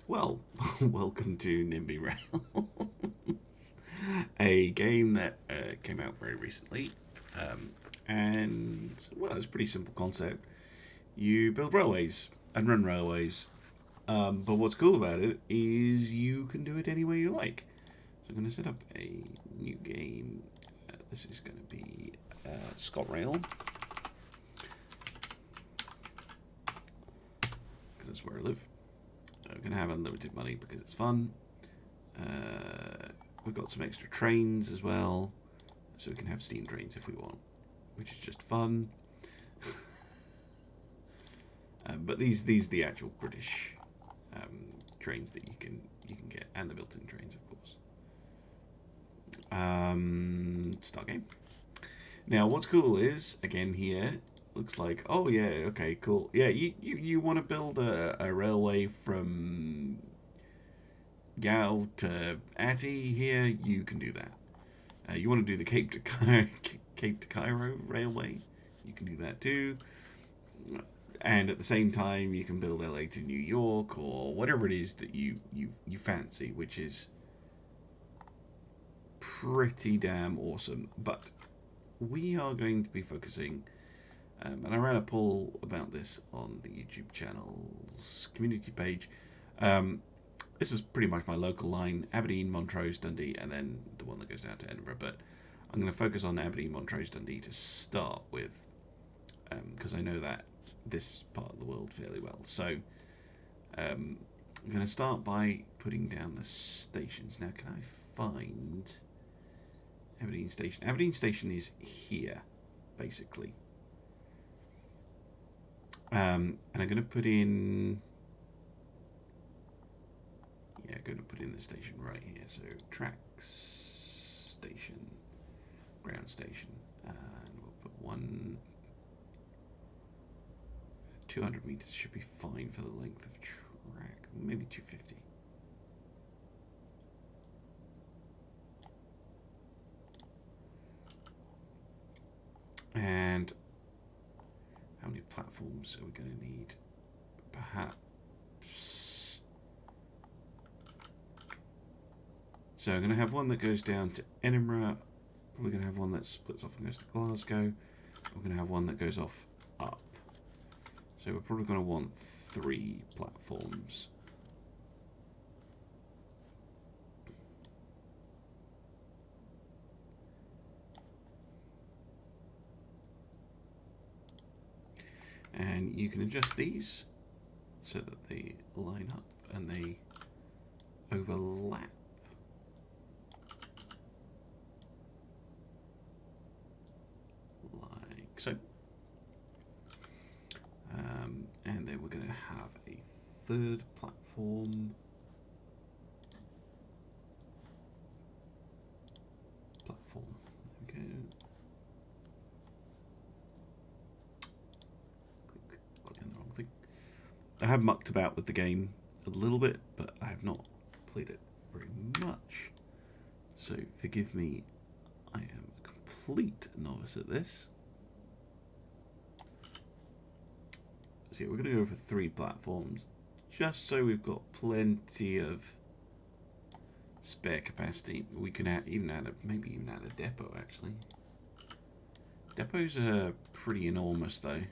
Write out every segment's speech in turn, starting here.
Well, welcome to NIMBY Rails, a game that came out very recently. And, well, it's a pretty simple concept. You build railways and run railways. But what's cool about it is you can do it any way you like. So I'm going to set up a new game. This is going to be ScotRail, because that's where I live. We're going to have unlimited money because it's fun. We've got some extra trains as well, so we can have steam trains if we want, which is just fun. But these are the actual British trains that you can get, and the built-in trains, of course. Start game. Now, what's cool is, again here, looks like, oh yeah, okay, cool. Yeah, you want to build a railway from Gao to Ati here, you can do that. You want to do the Cape to Cairo railway, you can do that too. And at the same time, you can build LA to New York or whatever it is that you fancy, which is pretty damn awesome. But we are going to be focusing, and I ran a poll about this on the YouTube channel's community page. This is pretty much my local line: Aberdeen, Montrose, Dundee, and then the one that goes down to Edinburgh. But I'm going to focus on Aberdeen, Montrose, Dundee to start with, because I know that this part of the world fairly well. So I'm going to start by putting down the stations. Now, can I find Aberdeen Station? Aberdeen Station is here, basically. And I'm going to put in... Yeah, I'm going to put in the station right here. So tracks, station, ground station. And we'll put one... 200 meters should be fine for the length of track. Maybe 250. And how many platforms are we going to need? Perhaps. So I'm going to have one that goes down to Edinburgh. Probably going to have one that splits off and goes to Glasgow. We're going to have one that goes off up. So we're probably going to want 3 platforms. And you can adjust these so that they line up and they overlap. Like so. And then we're going to have a 3rd platform. There we go. Click on the wrong thing. I have mucked about with the game a little bit, but I have not played it very much. So forgive me, I am a complete novice at this. So yeah, we're going to go for 3 platforms, just so we've got plenty of spare capacity. We can even add a depot, actually. Depots are pretty enormous, though.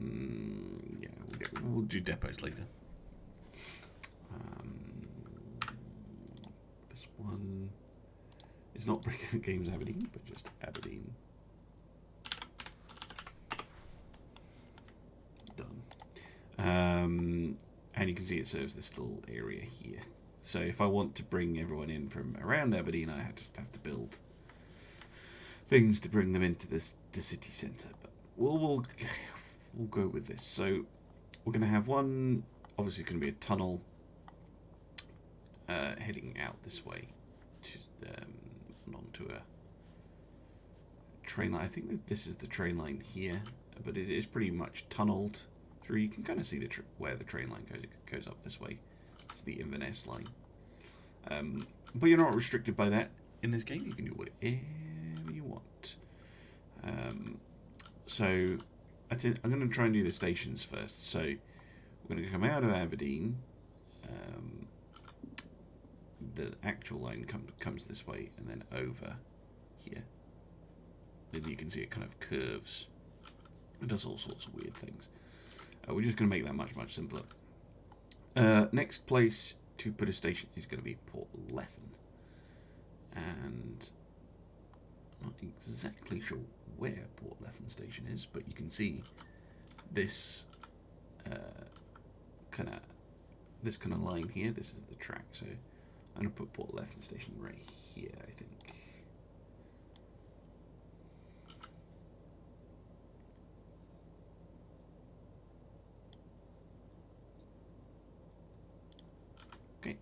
Yeah, we'll do depots later. This one is not Breakout Games Aberdeen, but just Aberdeen. Done. And you can see it serves this little area here. So if I want to bring everyone in from around Aberdeen, I have to build things to bring them into the city centre. But we'll go with this. So we're going to have one. Obviously, it's going to be a tunnel heading out this way to onto a train line. I think that this is the train line here, but it is pretty much tunneled through. You can kind of see where the train line goes. It goes up this way. It's the Inverness line. But you're not restricted by that in this game. You can do whatever you want. So I'm going to try and do the stations first. So we're going to come out of Aberdeen. The actual line comes this way and then over here. Then you can see it kind of curves. It does all sorts of weird things. We're just going to make that much, much simpler. Next place to put a station is going to be Port Lethen. And I'm not exactly sure where Port Lethen station is, but you can see this kind of line here. This is the track, so I'm going to put Port Lethen station right here, I think. Okay.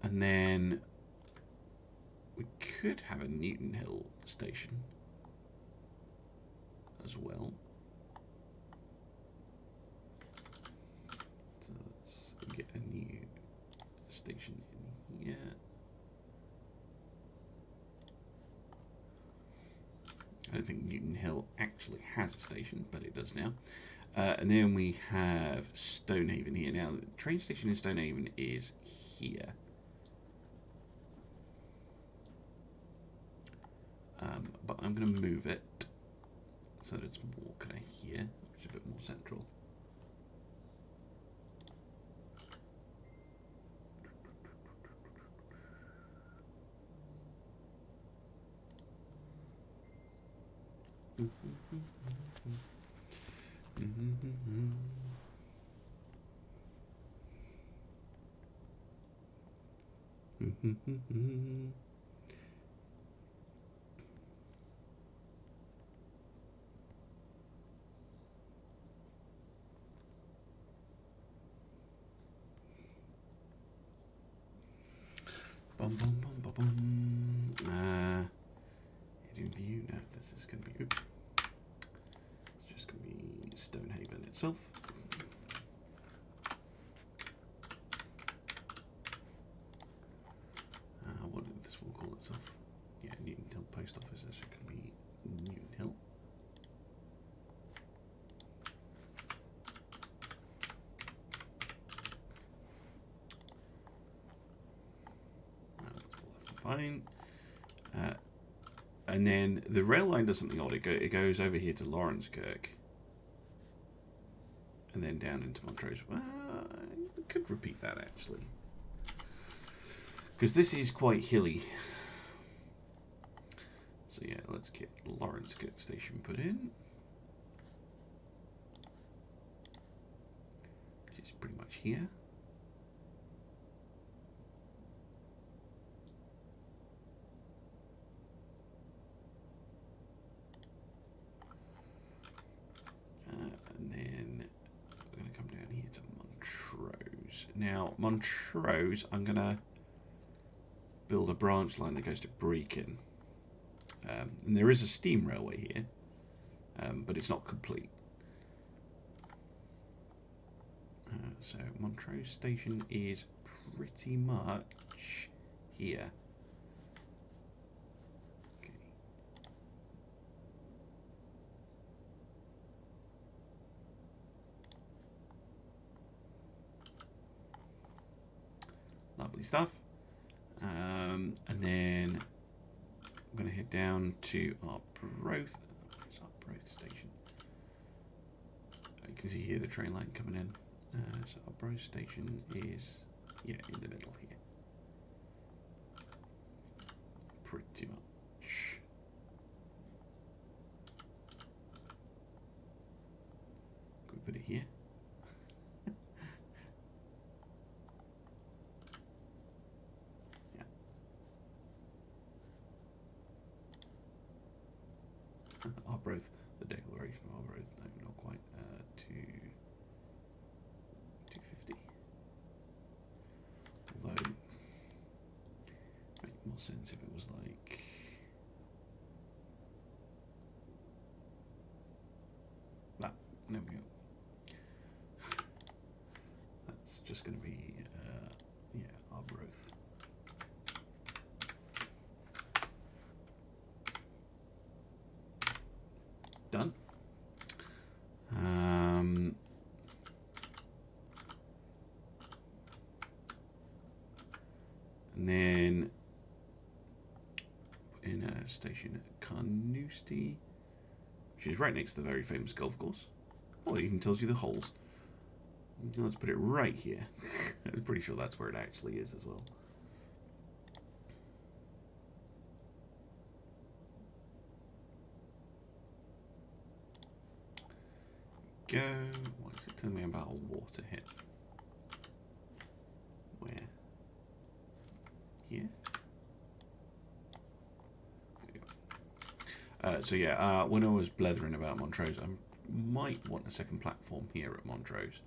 And then we could have a Newton Hill station as well. So let's get a new station in here. I don't think Newton Hill actually has a station, but it does now. And then we have Stonehaven here. Now, the train station in Stonehaven is here. But I'm going to move it so that it's more kind of here, which is a bit more central. Bum, bum, bum, bum, bum. Hidden view. No, this is going to be. Oops. It's just going to be Stonehaven itself. What did this one call itself? Yeah, Newton Hill Post Office. This is going to be Newton Hill. Fine. And then the rail line does something odd. It goes over here to Lawrence Kirk. And then down into Montrose. We could repeat that actually. Because this is quite hilly. So yeah, let's get Lawrence Kirk Station put in. Which is pretty much here. And then we're going to come down here to Montrose. Now, Montrose, I'm going to build a branch line that goes to Brecon. And there is a steam railway here, but it's not complete. So Montrose Station is pretty much here. Okay. Lovely stuff. And then I'm going to head down to Arbroath. Where's Arbroath Station? You can see here the train line coming in. So Arbroath Station is, yeah, in the middle here. Pretty much. Can we put it here? Arbroath, the declaration of Arbroath, no, not quite, to 250. Although, it would make more sense if it was like, that, there we go. That's just going to be, yeah, Arbroath. station at Carnoustie, which is right next to the very famous golf course. Oh, it even tells you the holes. Let's put it right here. I'm pretty sure that's where it actually is as well. Go. What is it telling me about a water hit? Where? Here? There we go. So yeah, when I was blethering about Montrose, I might want a second platform here at Montrose.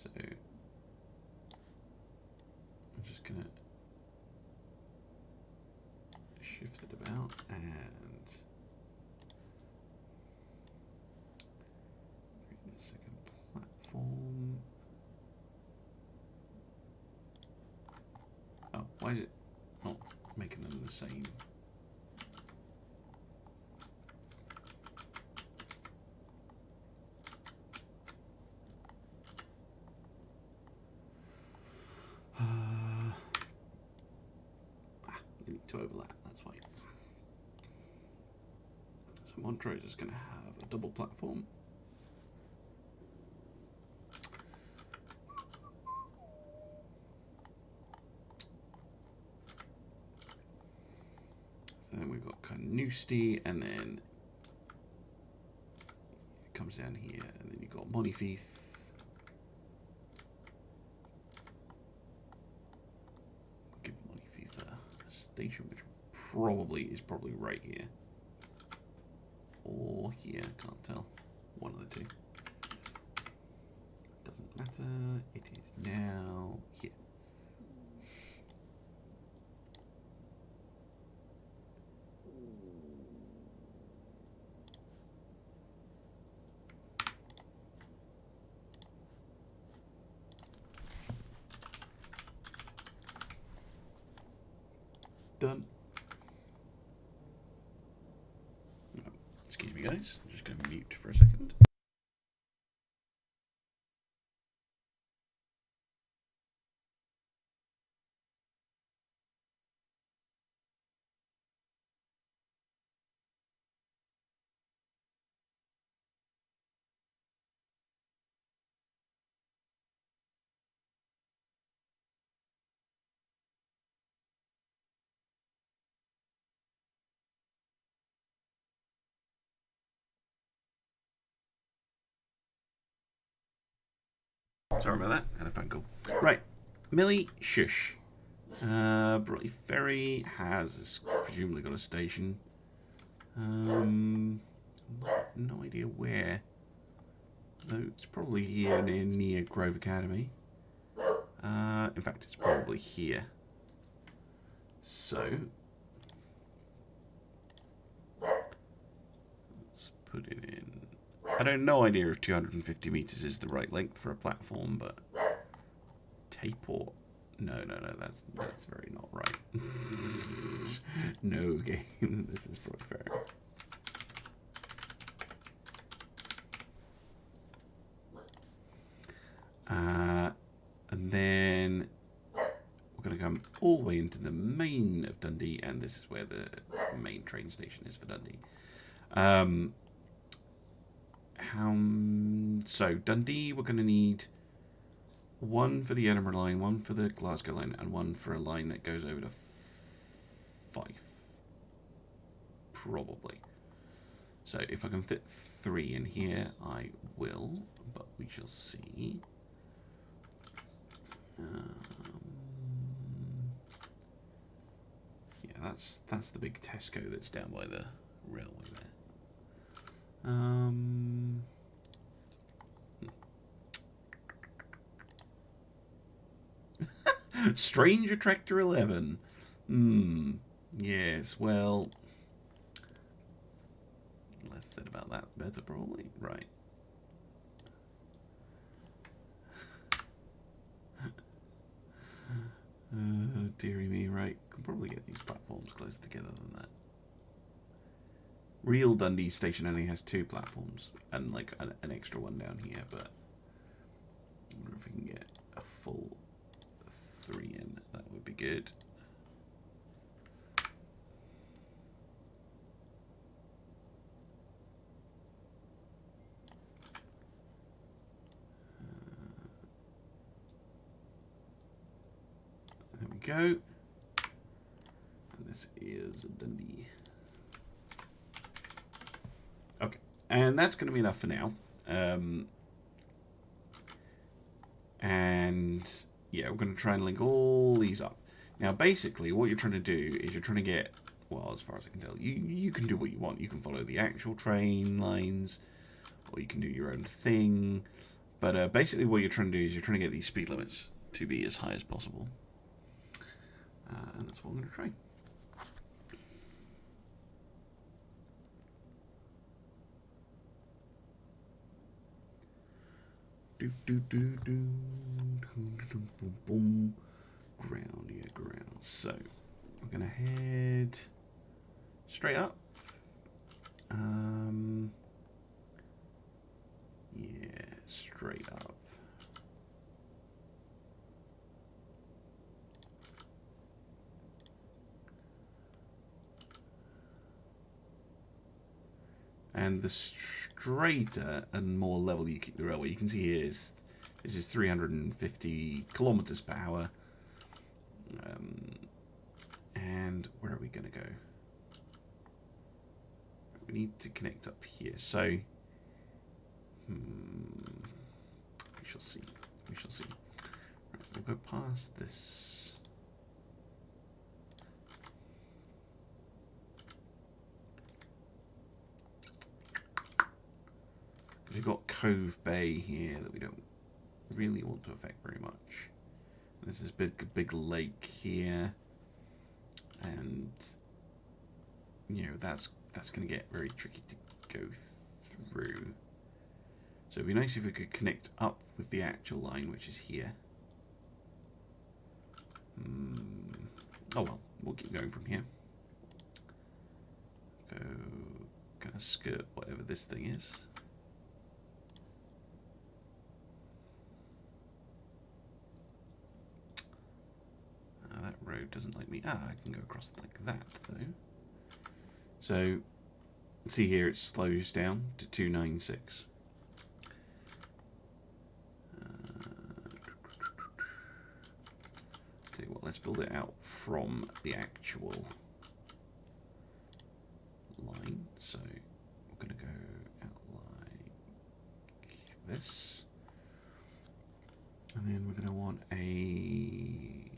So I'm just gonna shift it about and create a second platform. Oh, why is it not making them the same? They need to overlap, that's why. So Montrose is going to have a double platform. So then we've got Carnoustie, and then it comes down here, and then you've got Monifieth. Give Monifieth a station, which is probably right here. Or here, can't tell. One of the two. Doesn't matter, it is now here. Done. Oh, excuse me guys, I'm just going to mute for a second. Sorry about that, had a phone call. Right, Millie, shush. Bromley Ferry has presumably got a station. No idea where. Though it's probably here near Grove Academy. In fact, it's probably here. So let's put it in. I have no idea if 250 meters is the right length for a platform, but Tayport. No, that's very not right. No game. This is probably fair. And then we're going to come all the way into the main of Dundee, and this is where the main train station is for Dundee. So Dundee, we're going to need one for the Edinburgh line, one for the Glasgow line, and one for a line that goes over to Fife. Probably. So if I can fit 3 in here, I will, but we shall see. Yeah, that's the big Tesco that's down by the railway there. Stranger Tractor 11. Yes, well, less said about that, better probably. Right. Dearie me, right. Could probably get these platforms closer together than that. Real Dundee station only has 2 platforms and like an extra one down here, but I wonder if we can get a full 3 in. That would be good. go. And this is Dundee. Okay, and that's going to be enough for now. And yeah, we're going to try and link all these up. Now, basically, what you're trying to do is you're trying to get, well, as far as I can tell, you can do what you want. You can follow the actual train lines, or you can do your own thing. But basically what you're trying to do is you're trying to get these speed limits to be as high as possible. And that's what I'm going to try. Boom. Ground, yeah, ground. So, we're going to head straight up. Yeah, straight up. And the straighter and more level you keep the railway, you can see here is this is 350 kilometers per hour. And where are we going to go? We need to connect up here. So, we shall see. We shall see. Right, we'll go past this. Because we've got Cove Bay here that we don't really want to affect very much. And there's this big lake here. And, you know, that's going to get very tricky to go through. So it'd be nice if we could connect up with the actual line, which is here. Oh well, we'll keep going from here. Go, kind of skirt whatever this thing is. That road doesn't like me. I can go across like that though. So, see here it slows down to 296. Tell you what, let's build it out from the actual line. So, we're going to go out like this. And then we're going to want a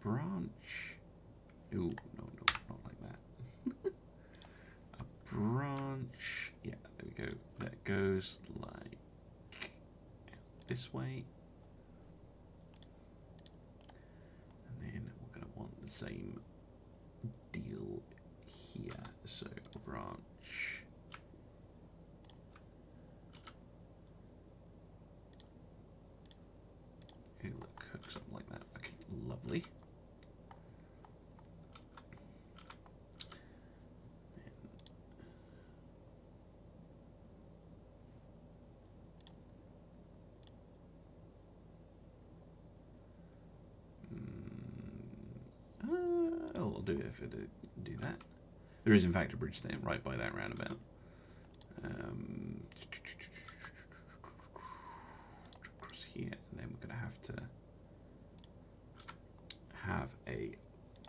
branch. Ooh, no, not like that. A branch. Yeah, there we go. That goes like out this way. And then we're going to want the same deal here. So a branch. Okay, look, hooks up like that. Okay, lovely. I'll do it if it do that. There is in fact a bridge there right by that roundabout. Across here, and then we're going to have a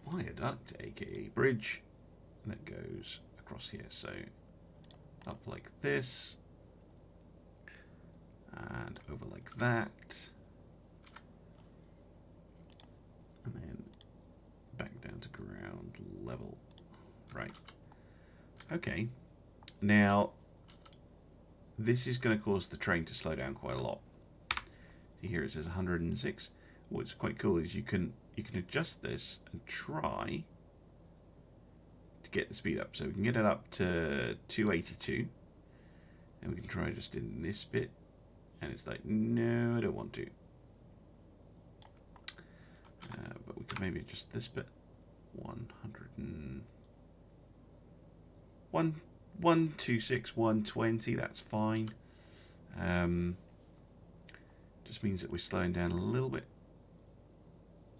viaduct, aka bridge, that goes across here. So up like this, and over like that, and then back down to ground level. Right. Okay. Now, this is going to cause the train to slow down quite a lot. See here it says 106. What's quite cool is you can adjust this and try to get the speed up. So we can get it up to 282. And we can try just in this bit. And it's like, no, I don't want to. But we could maybe adjust this bit. 126, 120, that's fine. Just means that we're slowing down a little bit.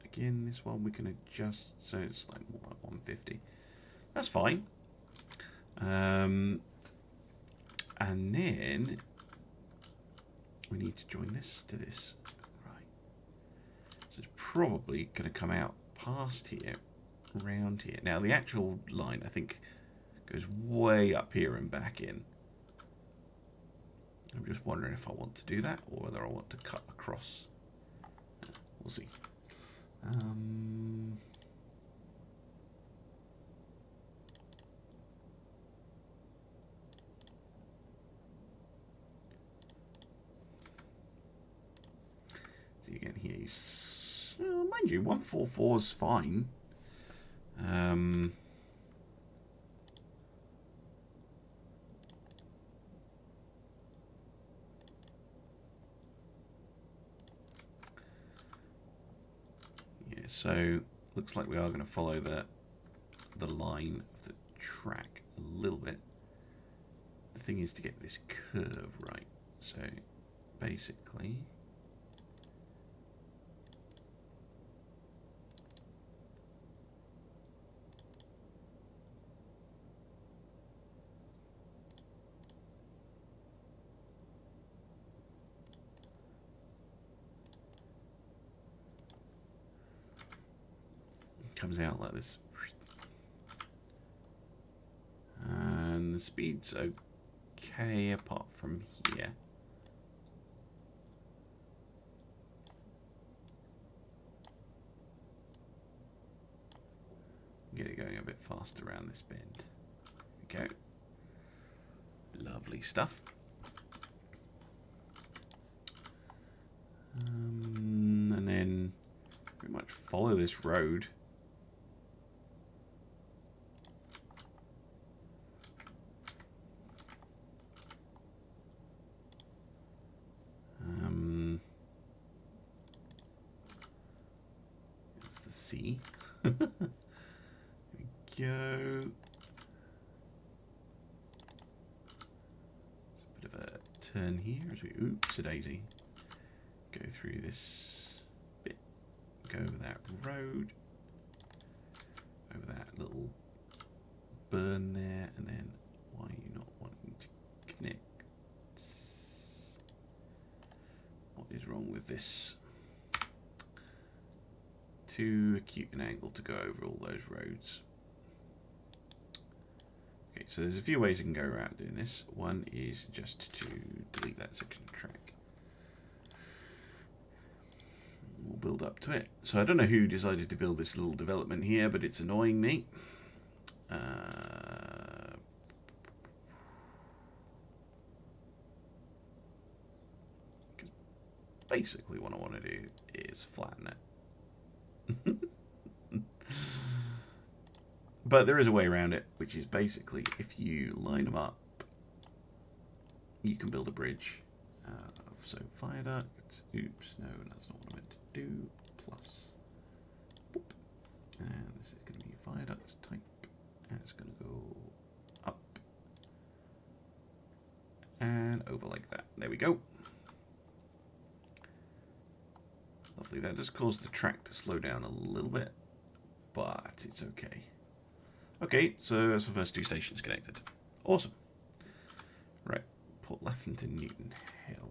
Again, this one we can adjust so it's like more like 150. That's fine. And then we need to join this to this. Right. So it's probably going to come out past here, around here. Now, the actual line, I think, goes way up here and back in. I'm just wondering if I want to do that or whether I want to cut across. We'll see. See again here. Mind you, 144 is fine. So looks like we are going to follow the line of the track a little bit. The thing is to get this curve right. So basically, comes out like this, and the speed's okay apart from here. Get it going a bit faster around this bend. There we go. Lovely stuff. And then pretty much follow this road. That's the sea. There we go. There's a bit of a turn here as we oops a daisy. Go through this bit, go over that road, over that little burn there, and then why are you not wanting to connect? What is wrong with this? Too acute an angle to go over all those roads. Okay, so there's a few ways you can go around doing this. One is just to delete that section of track. We'll build up to it. So I don't know who decided to build this little development here, but it's annoying me. Because basically what I want to do is flatten it. But there is a way around it, which is basically if you line them up, you can build a bridge. So viaduct, oops, no, that's not what I meant to do, plus, boop. And this is going to be viaduct type, and it's going to go up and over like that. There we go. Lovely, that just caused the track to slow down a little bit, but it's okay. Okay, so that's the first two stations connected. Awesome. Right, Port Lathington, Newton Hill.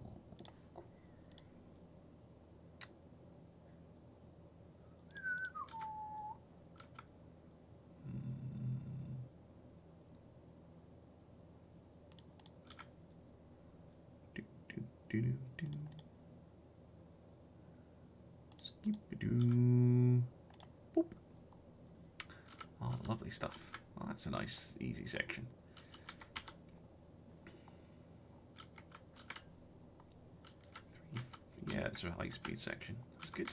Boop. Oh, lovely stuff. Oh, that's a nice, easy section. Yeah, it's a high-speed section. That's good.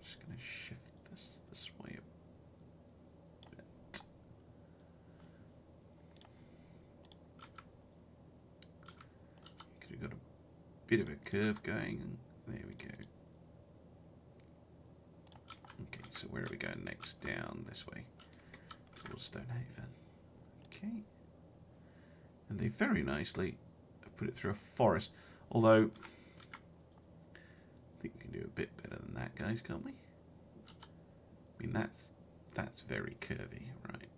Just going to shift this way a bit. Could have got a bit of a curve going. There we go. Okay, so where are we going next? Down this way towards Stonehaven. Okay. And they very nicely have put it through a forest. Although, I think we can do a bit better than that, guys, can't we? I mean, that's very curvy, right?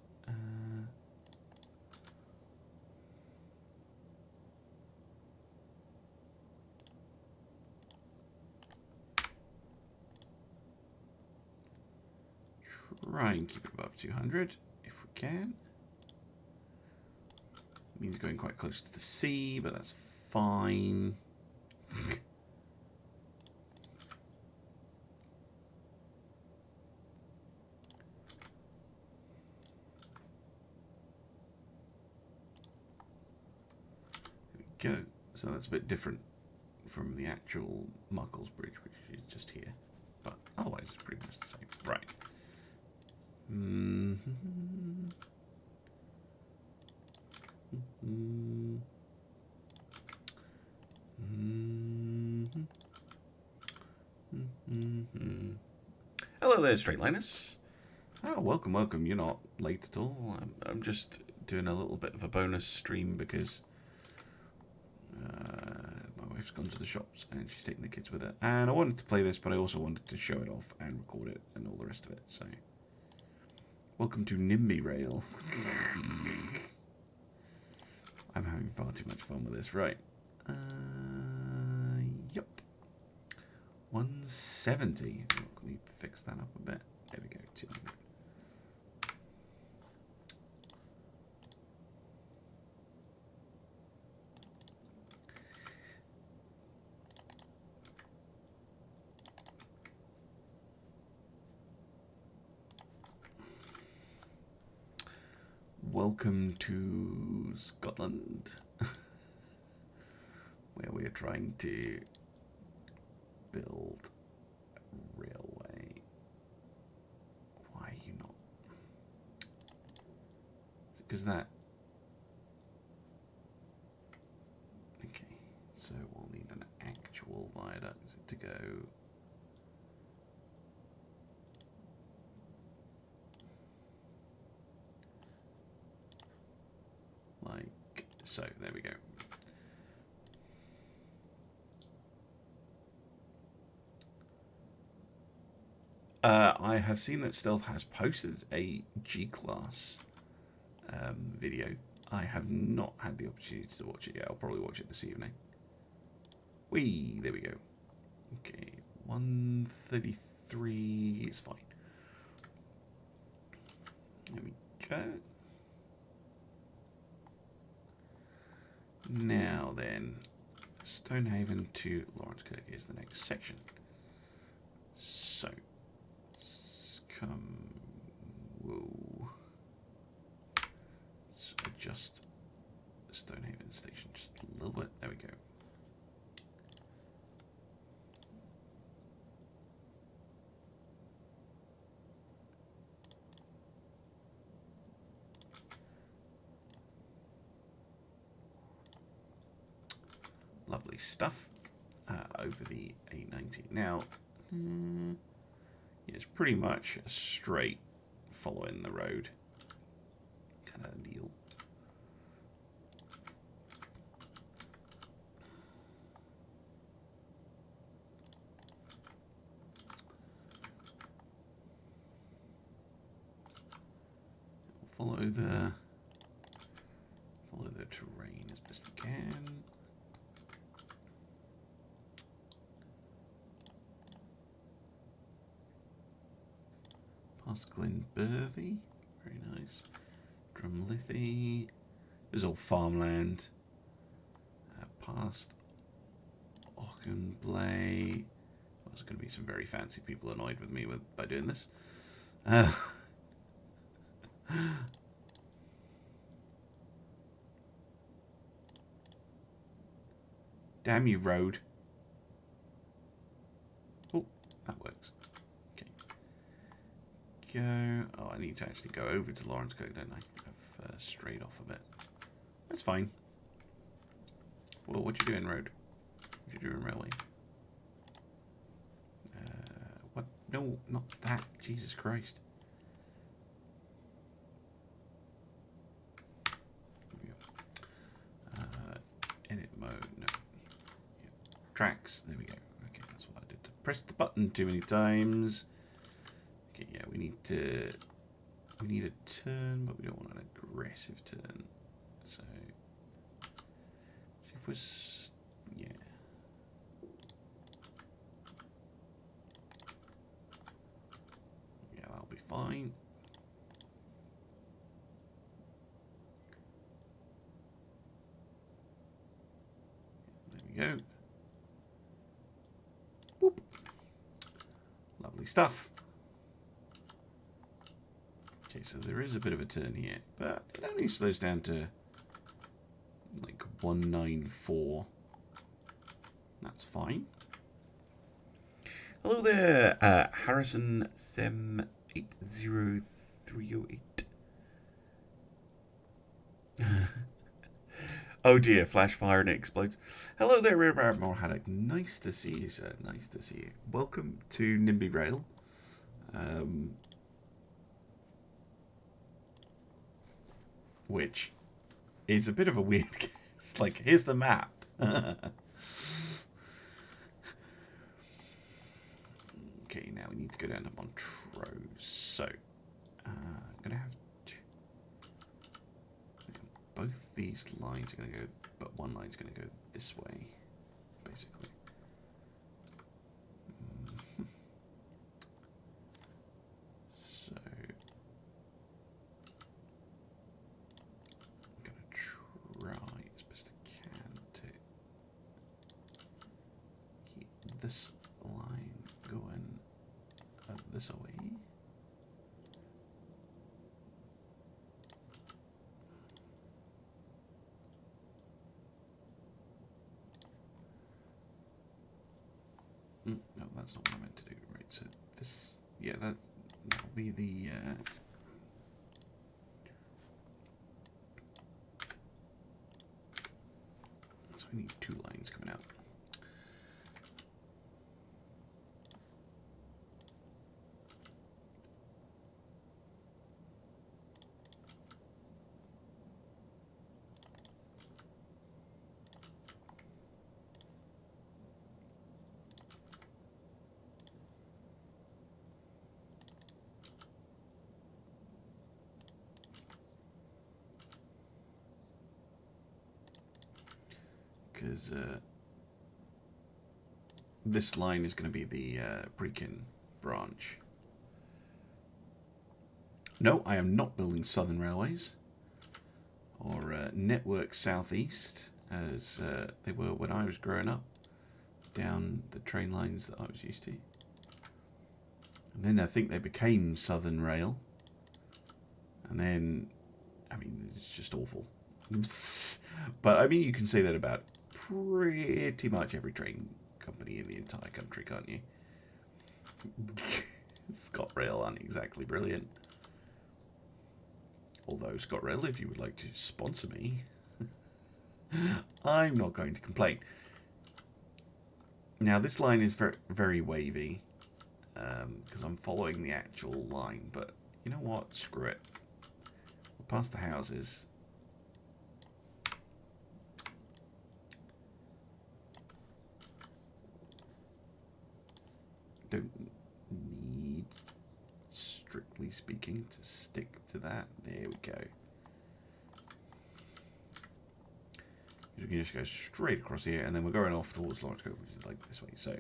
try and keep it above 200 if we can. Means going quite close to the sea, but that's fine. There we go. So that's a bit different from the actual Muckles Bridge, which is just here. But otherwise it's pretty much the same. Right. Hello there, Straightliners. Oh, welcome, welcome. You're not late at all. I'm just doing a little bit of a bonus stream because my wife's gone to the shops and she's taking the kids with her. And I wanted to play this, but I also wanted to show it off and record it and all the rest of it. So, welcome to NIMBY Rail. I'm having far too much fun with this. Right. Yep. 170. Oh, can we fix that up a bit? There we go. 200. Welcome to Scotland, where we are trying to build a railway. Why are you not? Because that. Okay, so we'll need an actual viaduct to go. Like so, there we go. I have seen that Stealth has posted a G-Class video. I have not had the opportunity to watch it yet. I'll probably watch it this evening. Whee! There we go. Okay, 133 is fine. There we go. Now then, Stonehaven to Lawrence Kirk is the next section. So, let's come. Whoa. Let's adjust Stonehaven station just a little bit. There we go. Lovely stuff over the A90. Now, it's pretty much a straight following the road kind of deal. Follow the terrain as best we can. Past Glenbervie, very nice. Drumlithy, this is all farmland. Past Auchenblay. There's going to be some very fancy people annoyed with me by doing this. Damn you, road. Oh, that works. Go. Oh, I need to actually go over to Lawrence Kirk, don't I? I've strayed off a bit. That's fine. Well, what you doing, road? What you doing, railway? What? No, not that. Jesus Christ. Edit mode. No. Yeah. Tracks. There we go. Okay, that's what I did. Press the button too many times. Okay, yeah, we need a turn, but we don't want an aggressive turn. So, if we're, yeah. Yeah, that'll be fine. go. Whoop. Lovely stuff. Okay, so there is a bit of a turn here, but it only slows down to like 194. That's fine. Hello there, Harrison Sem 80308. Oh dear, flash fire and it explodes. Hello there, Rear Haddock. Nice to see you, sir. Nice to see you. Welcome to NIMBY Rail. Which is a bit of a weird case. Like, here's the map. Okay, now we need to go down to Montrose. So, I'm going to have to... Both these lines are going to go, but one line's going to go this way, basically. So, I'm going to try as best I can to keep this line going this way. No, that's not what I meant to do. Right, so this, yeah, that'll be the... so we need two lines coming out. Because this line is going to be the Brecon branch. No, I am not building Southern Railways or Network Southeast as they were when I was growing up down the train lines that I was used to. And then I think they became Southern Rail. And then, I mean, it's just awful. But I mean, you can say that about pretty much every train company in the entire country, can't you? ScotRail aren't exactly brilliant. Although, ScotRail, if you would like to sponsor me, I'm not going to complain. Now, this line is very, very wavy because I'm following the actual line. But you know what? Screw it. We'll pass the houses. Don't need, strictly speaking, to stick to that. There we go. We can just go straight across here, and then we're going off towards Lawrence Cove, which is like this way. So,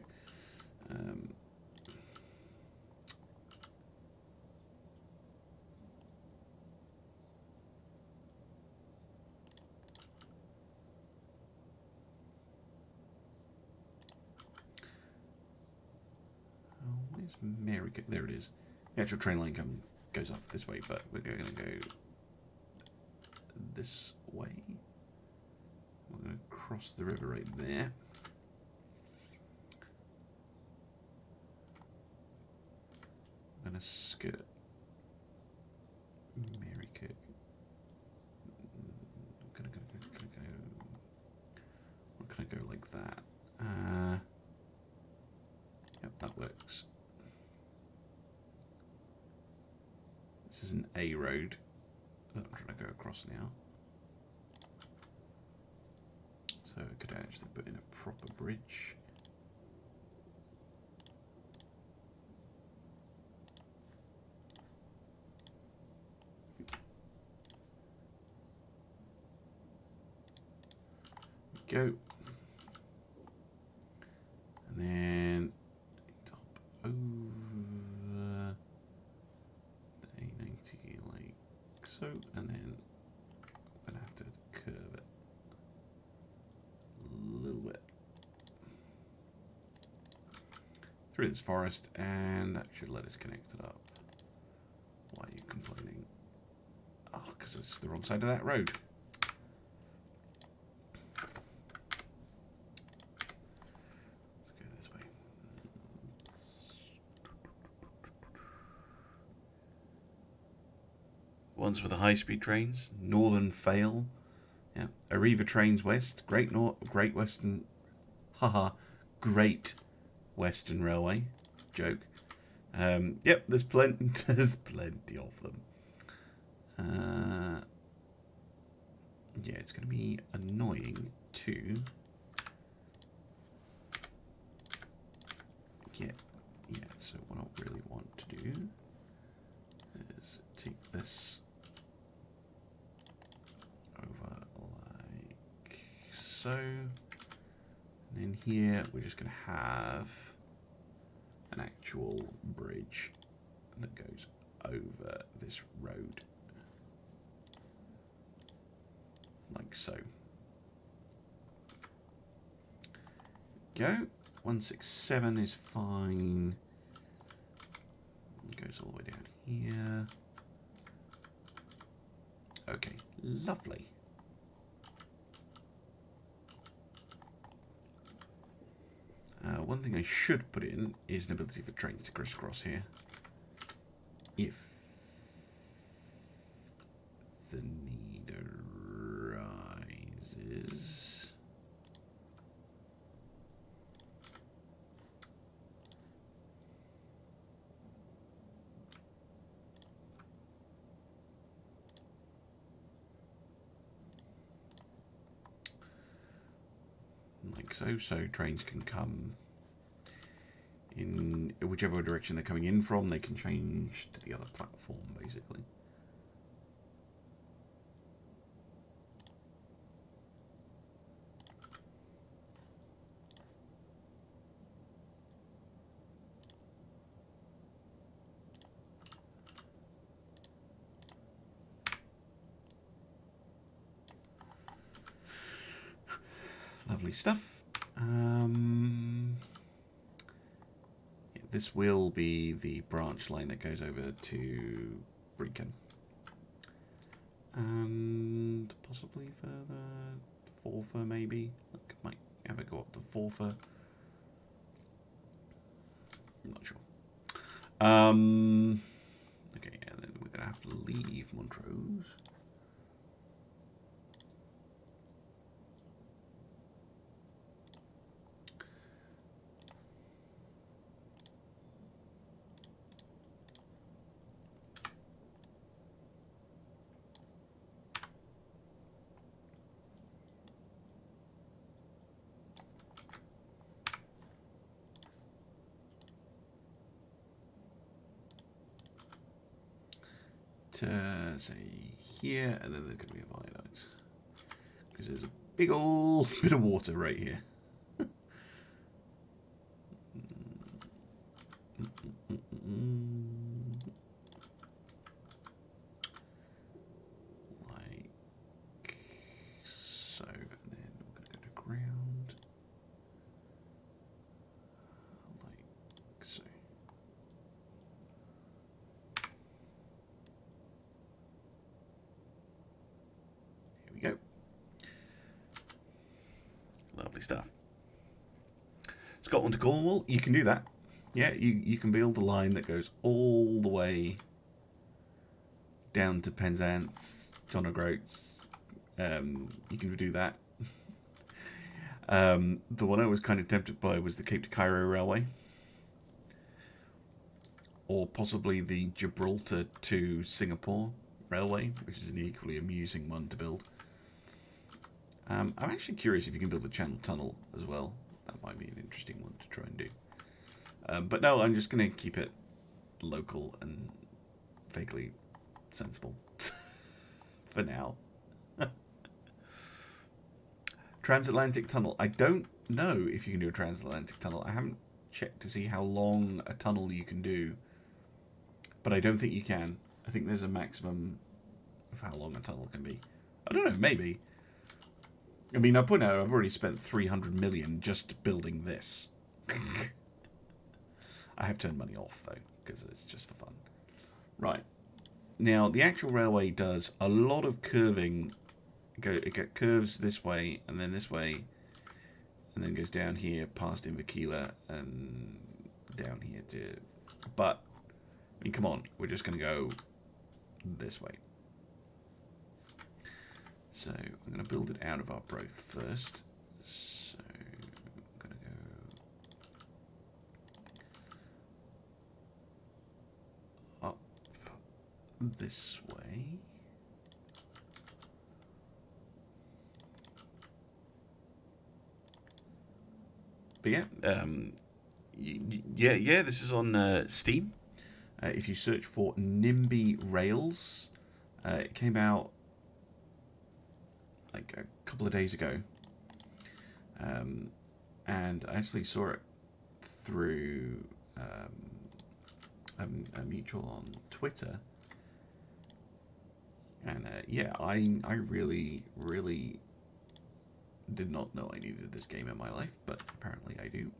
where's Mary? There it is. The actual train line goes off this way, but we're going to go this way. We're going to cross the river right there. I'm going to skirt Marykirk. We're going to go like that. Yep, that works. This is an A road that I'm trying to go across now. So I could actually put in a proper bridge. Go. And then top over the A90 like so, and then I'm gonna have to curve it a little bit it's forest, and that should let us connect it up. Why are you complaining? Oh, because it's the wrong side of that road. Let's go this way. Ones with the high-speed trains. Northern Fail. Yeah. Arriva Trains West. Great Western... Haha. Great Western Railway. Joke. Yep, there's plenty of them. Yeah, it's going to be annoying to get... Yeah, so what I really want to do is take this over like so. And in here, we're just going to have an actual bridge that goes over this road. Like so. Go. 167 is fine. It goes all the way down here. Okay, lovely. One thing I should put in is an ability for trains to crisscross here. If the need arises. Like so trains can come in whichever direction they're coming in from, they can change to the other platform, basically. Lovely stuff. This will be the branch line that goes over to Brecon. And possibly further, Forfar maybe. Look, might have it go up to Forfar. I'm not sure. Okay, and then we're going to have to leave Montrose. To say here, and then there's going to be a viaduct because there's a big old bit of water right here. Like so, and then we're going to go to ground. Like so. Go. Lovely stuff. Scotland to Cornwall, you can do that. Yeah, you can build a line that goes all the way down to Penzance, John O'Groats. You can do that. The one I was kind of tempted by was the Cape to Cairo Railway. Or possibly the Gibraltar to Singapore Railway, which is an equally amusing one to build. I'm actually curious if you can build a channel tunnel as well. That might be an interesting one to try and do. But no, I'm just going to keep it local and vaguely sensible for now. Transatlantic Tunnel. I don't know if you can do a transatlantic tunnel. I haven't checked to see how long a tunnel you can do. But I don't think you can. I think there's a maximum of how long a tunnel can be. I don't know, maybe. I mean, I point out I've already spent 300 million just building this. I have turned money off, though, because it's just for fun. Right. Now, the actual railway does a lot of curving. It curves this way, and then this way, and then goes down here, past Inverkeila, and down here to... But, I mean, come on. We're just going to go this way. So, I'm going to build it out of our growth first. So, I'm going to go up this way. But yeah, this is on Steam. If you search for NIMBY Rails, it came out like a couple of days ago, and I actually saw it through a mutual on Twitter, and yeah, I really did not know I needed this game in my life, but apparently I do.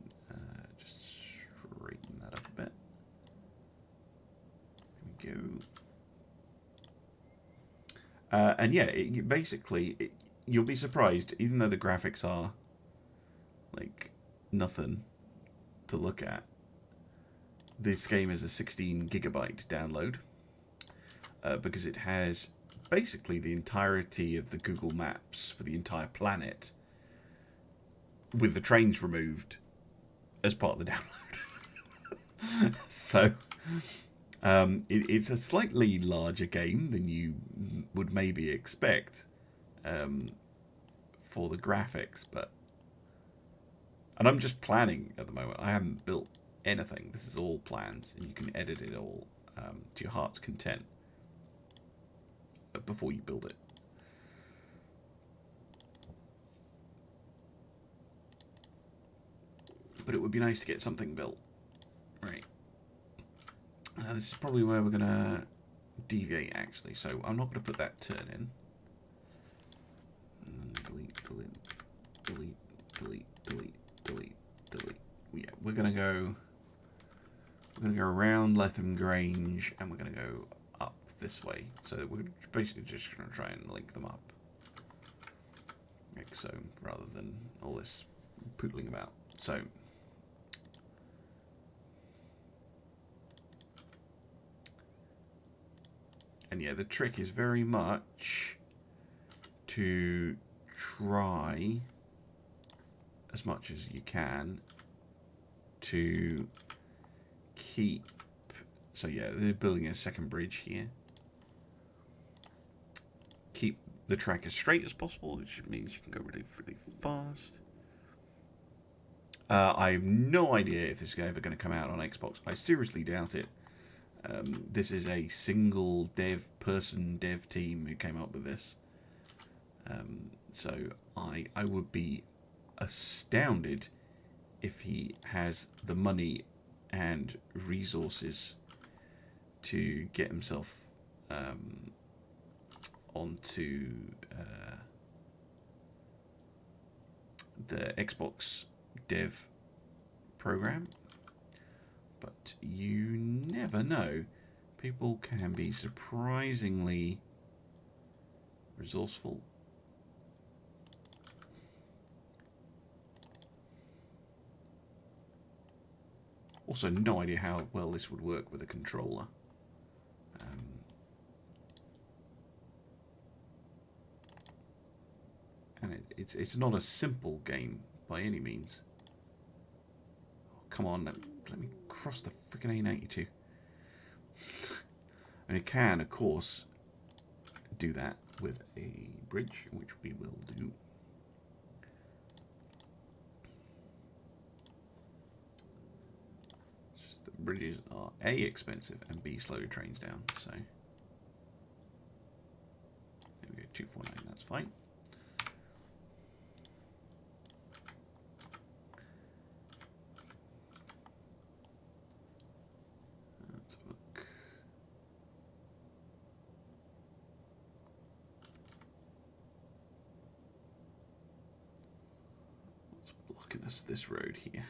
Just straighten that up a bit. There we go. And yeah, basically, you'll be surprised, even though the graphics are like nothing to look at. This game is a 16 gigabyte download because it has basically the entirety of the Google Maps for the entire planet, with the trains removed as part of the download. So it's a slightly larger game than you would maybe expect for the graphics, and I'm just planning at the moment. I haven't built anything. This is all plans, and you can edit it all to your heart's content before you build it. But it would be nice to get something built. Right. This is probably where we're going to deviate, actually. So I'm not going to put that turn in. Delete, delete, delete, delete, delete, delete, delete. Yeah, we're going to go around Letham Grange, and we're going to go up this way. So we're basically just going to try and link them up. Like so, rather than all this poodling about. So... And yeah, the trick is very much to try as much as you can to keep... So yeah, they're building a second bridge here. Keep the track as straight as possible, which means you can go really fast. I have no idea if this is ever going to come out on Xbox. I seriously doubt it. This is a single dev team who came up with this. So I would be astounded if he has the money and resources to get himself onto the Xbox dev program. But you never know. People can be surprisingly resourceful. Also, no idea how well this would work with a controller. And it's not a simple game by any means. Oh, come on, let me cross the freaking A92. And it can, of course, do that with a bridge, which we will do. Just the bridges are A, expensive, and B, slow trains down. So there we go, 249, that's fine. This road here.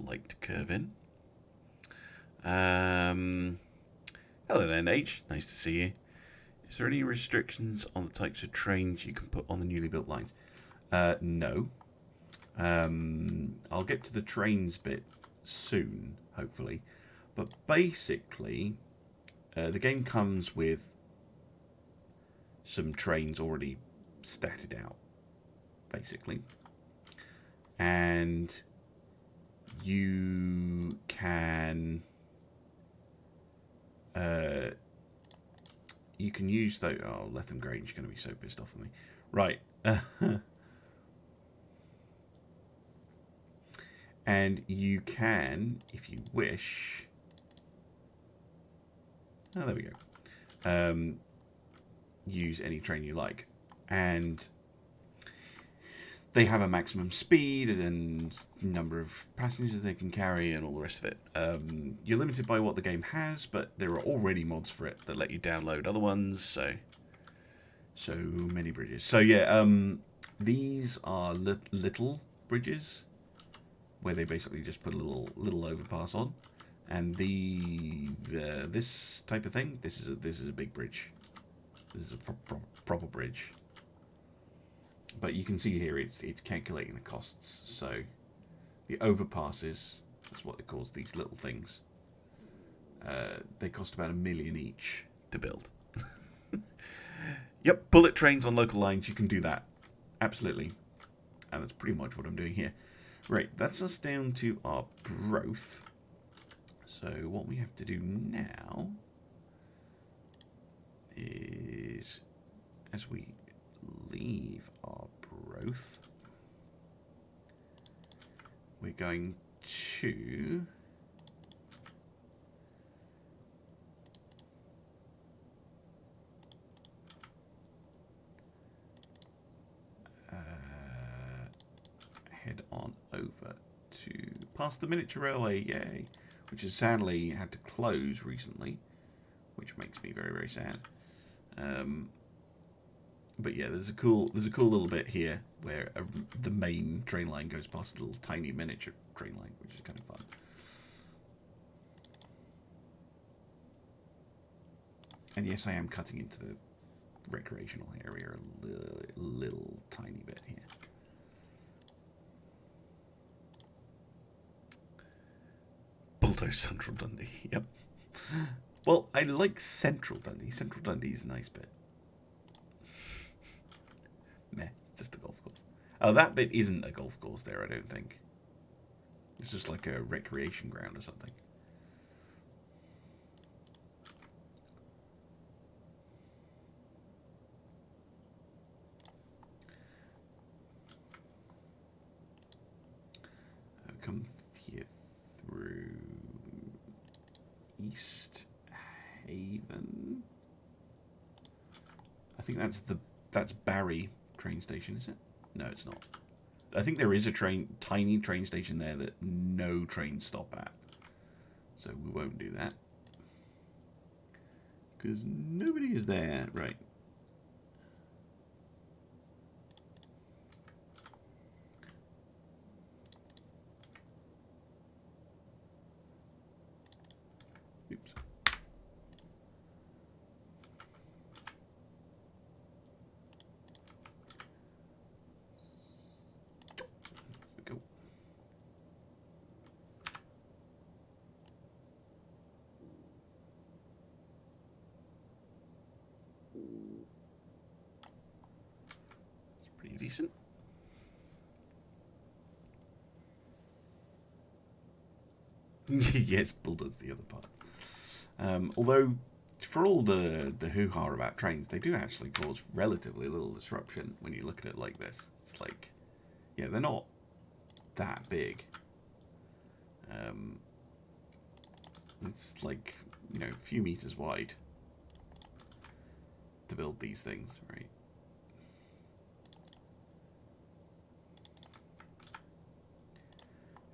like to curve in. Hello there, Nage. Nice to see you. Is there any restrictions on the types of trains you can put on the newly built lines? No. I'll get to the trains bit soon, hopefully. But basically, the game comes with some trains already statted out, basically. And you can use those. Oh, Lethem Grange is going to be so pissed off with me. Right. And you can, if you wish. Oh, there we go. Use any train you like. And they have a maximum speed and number of passengers they can carry and all the rest of it. You're limited by what the game has, but there are already mods for it that let you download other ones. So many bridges. So yeah, these are little bridges where they basically just put a little overpass on, and this type of thing. This is a big bridge. This is a proper bridge. But you can see here it's calculating the costs. So the overpasses, that's what it calls these little things. They cost about $1 million each to build. Yep, bullet trains on local lines, you can do that. Absolutely. And that's pretty much what I'm doing here. Right, that's us down to our growth. So what we have to do now is, as we leave our growth, we're going to head on over to past the miniature railway, yay, which has sadly had to close recently, which makes me very, very sad. But yeah, there's a cool little bit here where the main train line goes past a little tiny miniature train line, which is kind of fun. And yes, I am cutting into the recreational area a little tiny bit here. Bulldoze Central Dundee, yep. Well, I like Central Dundee. Central Dundee is a nice bit. Meh, it's just a golf course. Oh, that bit isn't a golf course there, I don't think. It's just like a recreation ground or something. I've come here through East Haven. I think that's Barry train station, is it? No, it's not. I think there is a tiny train station there that no trains stop at. So we won't do that. Because nobody is there. Right. Oops. Decent. Yes, Bulldog's the other part. Although, for all the hoo-ha about trains, they do actually cause relatively little disruption when you look at it like this. It's like, yeah, they're not that big. It's like, you know, a few meters wide to build these things, right?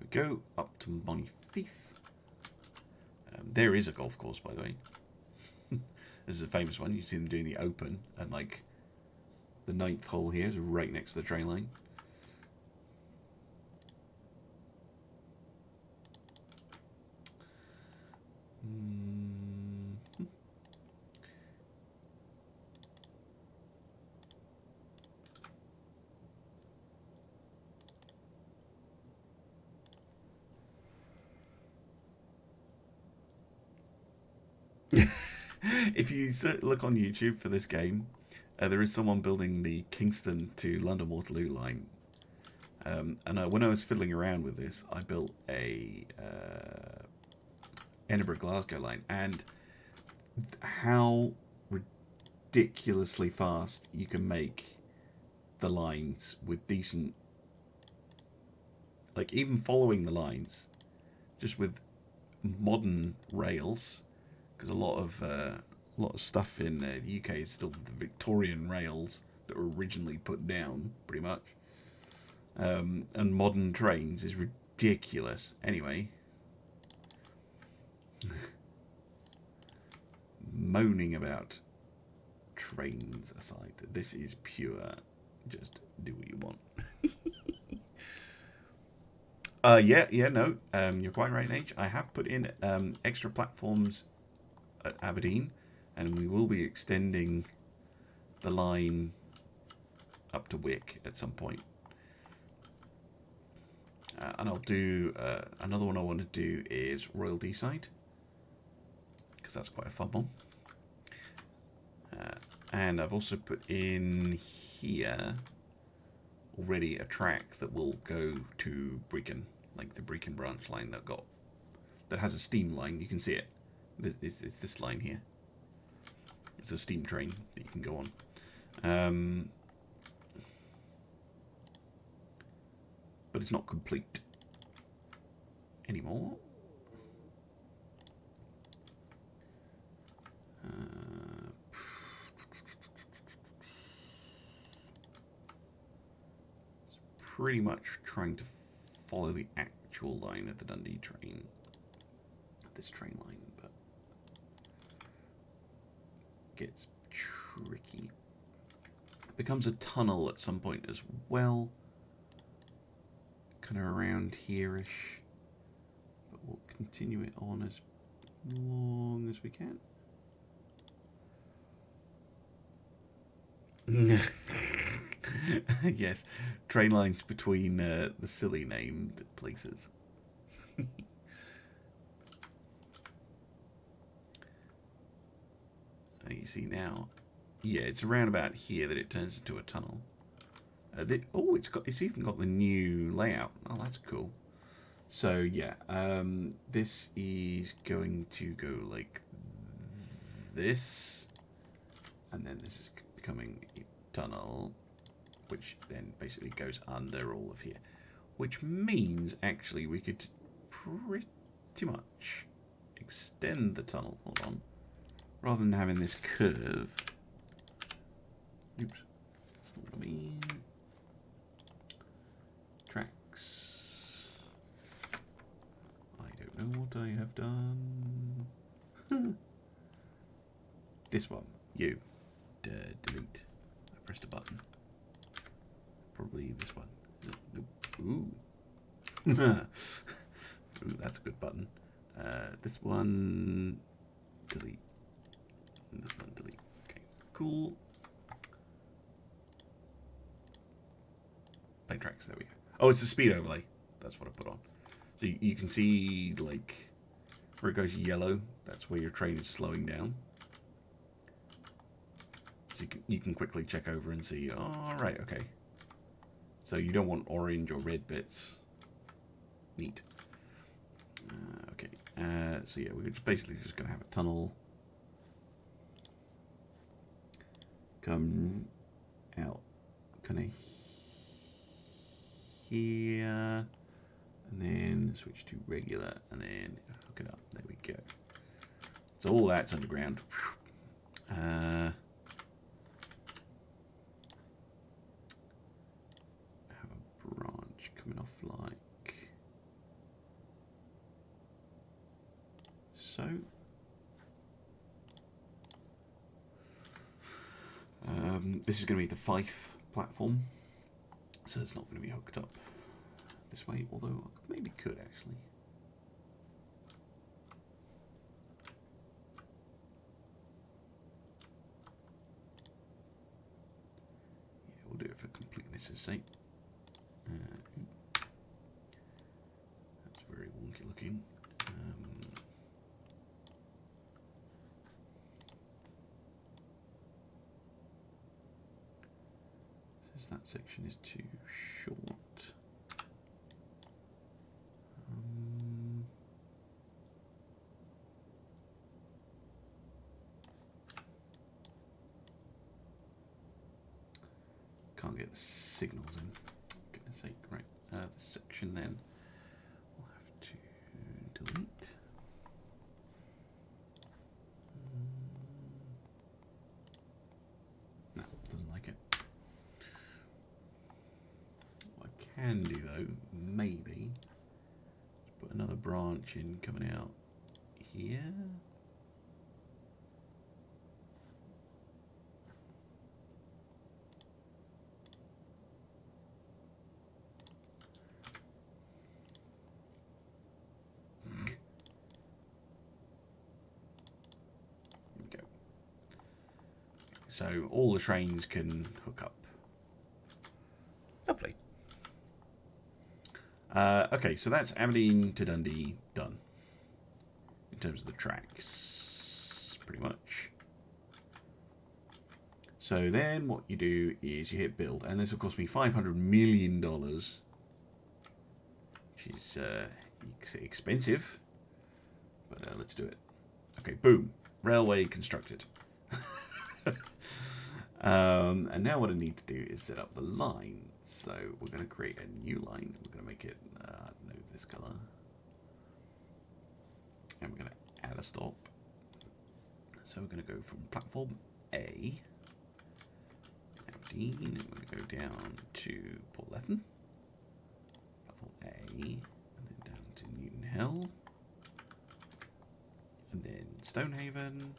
Go up to Monteith. There is a golf course, by the way. This is a famous one. You see them doing the Open, and like the 9th hole here is right next to the train line. Mm. If you look on YouTube for this game, there is someone building the Kingston to London Waterloo line. And when I was fiddling around with this, I built a Edinburgh Glasgow line, and how ridiculously fast you can make the lines with decent, like even following the lines, just with modern rails, because a lot of stuff in the UK is still the Victorian rails that were originally put down, pretty much. And modern trains is ridiculous. Anyway, moaning about trains aside, this is pure just do what you want. No, you're quite right, Nate. I have put in extra platforms at Aberdeen, and we will be extending the line up to Wick at some point. And I'll do another one I want to do is Royal Deeside, because that's quite a fun one. And I've also put in here already a track that will go to Brecon, like the Brecon branch line that has a steam line. You can see it. It's this line here. It's a steam train that you can go on. But it's not complete anymore. It's pretty much trying to follow the actual line of the Dundee train, this train line, but it gets tricky. It becomes a tunnel at some point as well. Kind of around here-ish, but we'll continue it on as long as we can. Yes, train lines between the silly named places. You see now, yeah, it's around about here that it turns into a tunnel. It's even got the new layout. Oh, that's cool. So yeah, this is going to go like this, and then this is becoming a tunnel, which then basically goes under all of here, which means actually we could pretty much extend the tunnel. Hold on, rather than having this curve. Oops, that's not what I mean. Tracks. I don't know what I have done. This one. You. Delete. I pressed a button. Probably this one. Ooh. Ooh, that's a good button. This one. Delete. And this one. Delete. Okay. Cool. Play tracks. There we go. Oh, it's a speed overlay. That's what I put on. So you can see, like, where it goes yellow, that's where your train is slowing down. So you can quickly check over and see, oh, right, okay. So you don't want orange or red bits. Neat. Okay. So yeah, we're basically just going to have a tunnel. Come out kind of here, and then switch to regular, and then hook it up. There we go. So all that's underground. Have a branch coming off like so. This is going to be the Fife platform, so it's not going to be hooked up this way, although I maybe could actually. do it for completeness' sake. That's very wonky looking. Says that section is too short. Can't get the signals in. For goodness sake. Right, the section then we'll have to delete. No, doesn't like it. What I can do though, maybe, is put another branch in coming out here. So all the trains can hook up. Lovely. Okay, so that's Aberdeen to Dundee done. In terms of the tracks, pretty much. So then what you do is you hit build. And this will cost me $500 million. Which is expensive. But let's do it. Okay, boom. Railway constructed. And now what I need to do is set up the line. So we're going to create a new line. We're going to make it, I don't know, this color. And we're going to add a stop. So we're going to go from platform A, Aberdeen, and we're going to go down to Portlethen, platform A, and then down to Newton Hill, and then Stonehaven.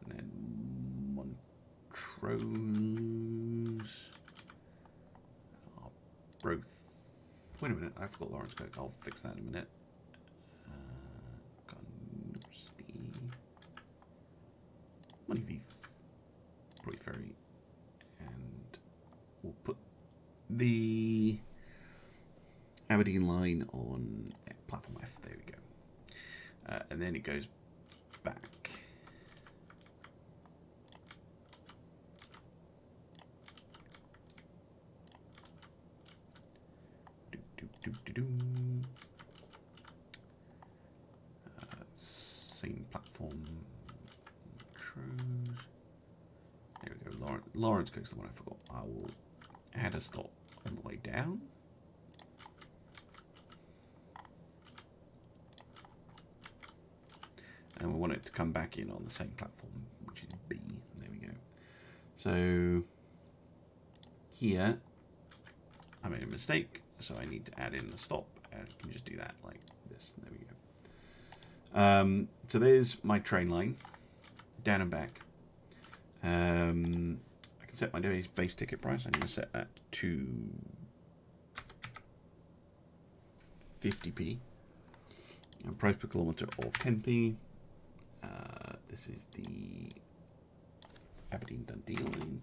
And then Montrose. Broth. Wait a minute, I forgot Lawrence Kirk. I'll fix that in a minute. Moneyveith. Probably Ferry. And we'll put the Aberdeen line on platform F. There we go. And then it goes back. Same platform. There we go. Lawrence Cook's the one I forgot. I will add a stop on the way down. And we want it to come back in on the same platform, which is B. There we go. So here I made a mistake. So I need to add in the stop, and you can just do that like this. There we go. So there's my train line, down and back. I can set my base ticket price. I'm going to set that to 50p. And price per kilometre of 10p. This is the Aberdeen Dundee line.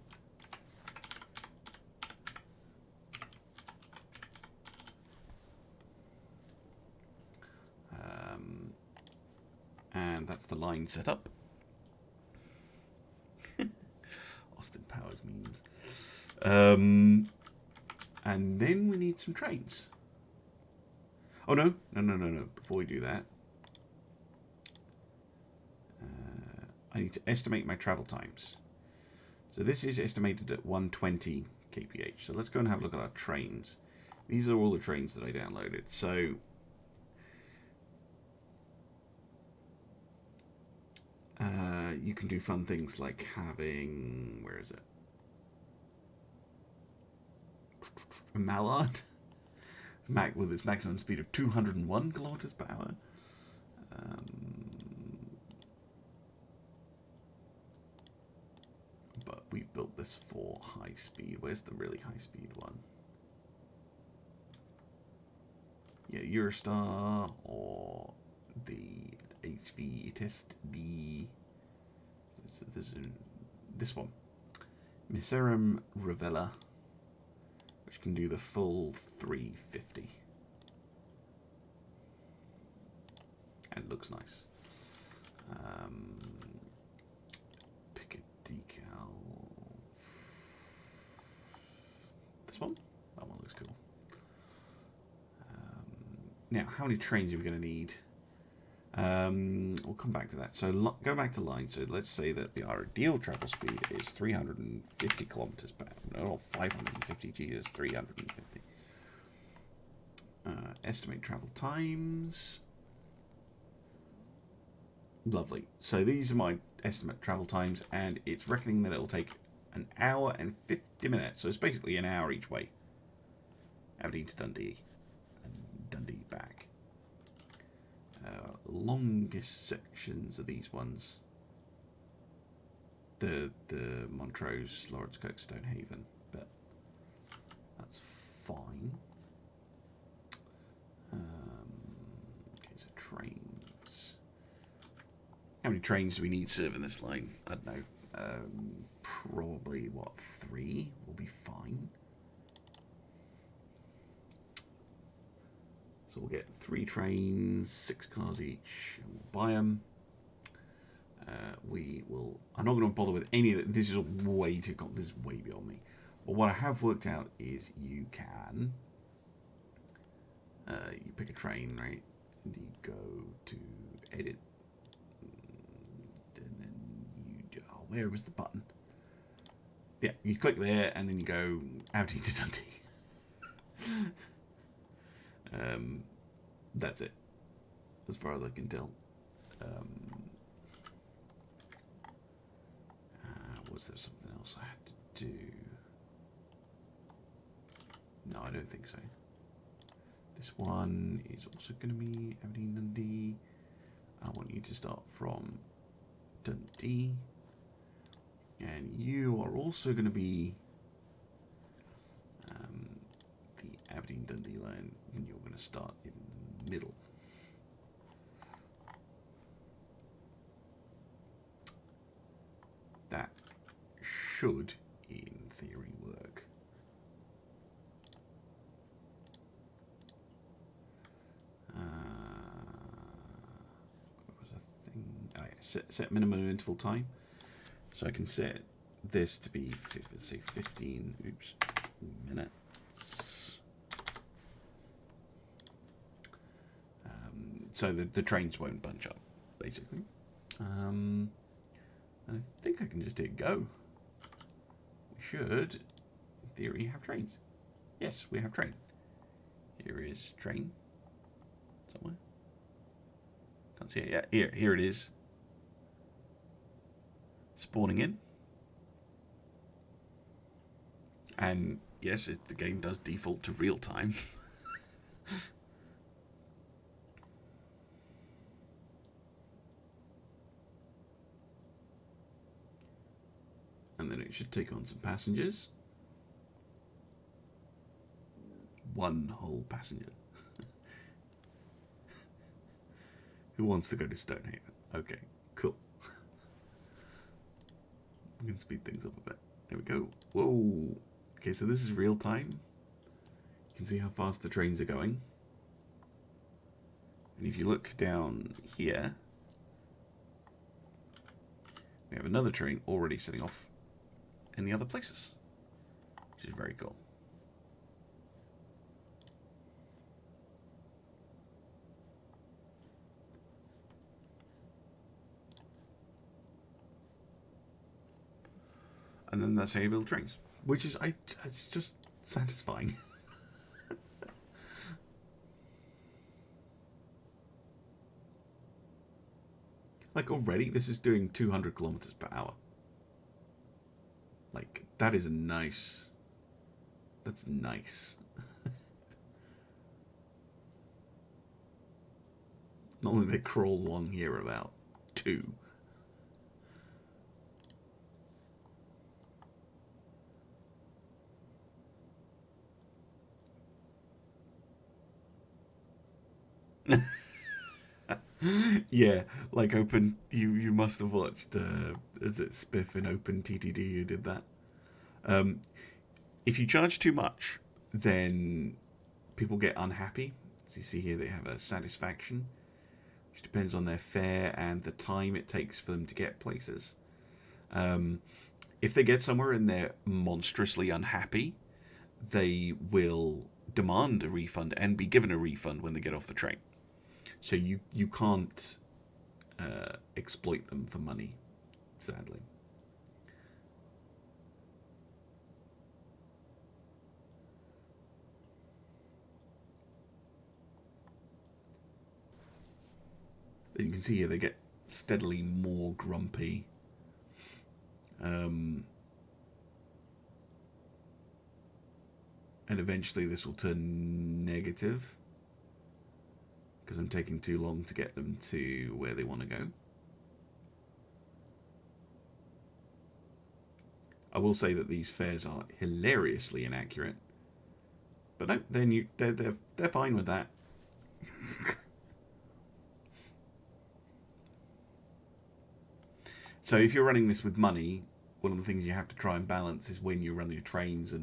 And that's the line set up. Austin Powers memes. And then we need some trains. Oh, no. No. Before we do that, I need to estimate my travel times. So this is estimated at 120 kph. So let's go and have a look at our trains. These are all the trains that I downloaded. So you can do fun things like having, where is it? A Mallard with its maximum speed of 201 kilometers per hour. But we built this for high speed. Where's the really high speed one? Yeah, Eurostar or the HV test. this one. Miserum Revella, which can do the full 350. And looks nice. Pick a decal. This one? That one looks cool. Now, how many trains are we going to need? We'll come back to that. So go back to line. So let's say that our ideal travel speed is 350 kilometers per hour. No, 550. Jesus, 350. Estimate travel times. Lovely. So these are my estimate travel times, and it's reckoning that it will take an hour and 50 minutes. So it's basically an hour each way. Aberdeen to Dundee, and Dundee back. Longest sections are these ones. The Montrose, Lawrence Kirk, Stonehaven, but that's fine. Okay, so trains. How many trains do we need serving this line? I don't know. Probably, what, 3 will be fine. So we'll get 3 trains, 6 cars each, and we'll buy them. I'm not going to bother with any of it. This is way too complicated. This is way beyond me. But what I have worked out is you can, you pick a train, right? And you go to edit. And then you, where was the button? Yeah, you click there and then you go Aberdeen to Dundee. That's it, as far as I can tell. Was there something else I had to do? No, I don't think so. This one is also going to be Aberdeen Dundee. I want you to start from Dundee, and you are also going to be the Aberdeen Dundee line, and you're going to start in the middle. That should, in theory, work. What was a thing? Oh, yeah, set minimum interval time. So I can set this to be, let's say, 15 minutes. So the trains won't bunch up, basically. And I think I can just hit go. We should, in theory, have trains. Yes, we have train. Here is train. Somewhere. Can't see it yet. Here it is. Spawning in. And yes, the game does default to real time. And then it should take on some passengers. One whole passenger. Who wants to go to Stonehaven? Okay, cool. We can speed things up a bit. There we go. Whoa. Okay, so this is real time. You can see how fast the trains are going. And if you look down here, we have another train already setting off in the other places, which is very cool. And then that's how you build trains, which is, it's just satisfying. Like already, this is doing 200 kilometers per hour. Like, that is nice. That's nice. Normally they crawl along here about 2. Yeah, like open. You must have watched. Is it Spiff in Open TTD who did that? Um, if you charge too much, then people get unhappy. As you see here, they have a satisfaction, which depends on their fare and the time it takes for them to get places. If they get somewhere and they're monstrously unhappy, they will demand a refund and be given a refund when they get off the train. So you can't exploit them for money, sadly. You can see here they get steadily more grumpy. And eventually this will turn negative because I'm taking too long to get them to where they want to go. I will say that these fares are hilariously inaccurate, but no, they're fine with that. So if you're running this with money, one of the things you have to try and balance is when you run your trains.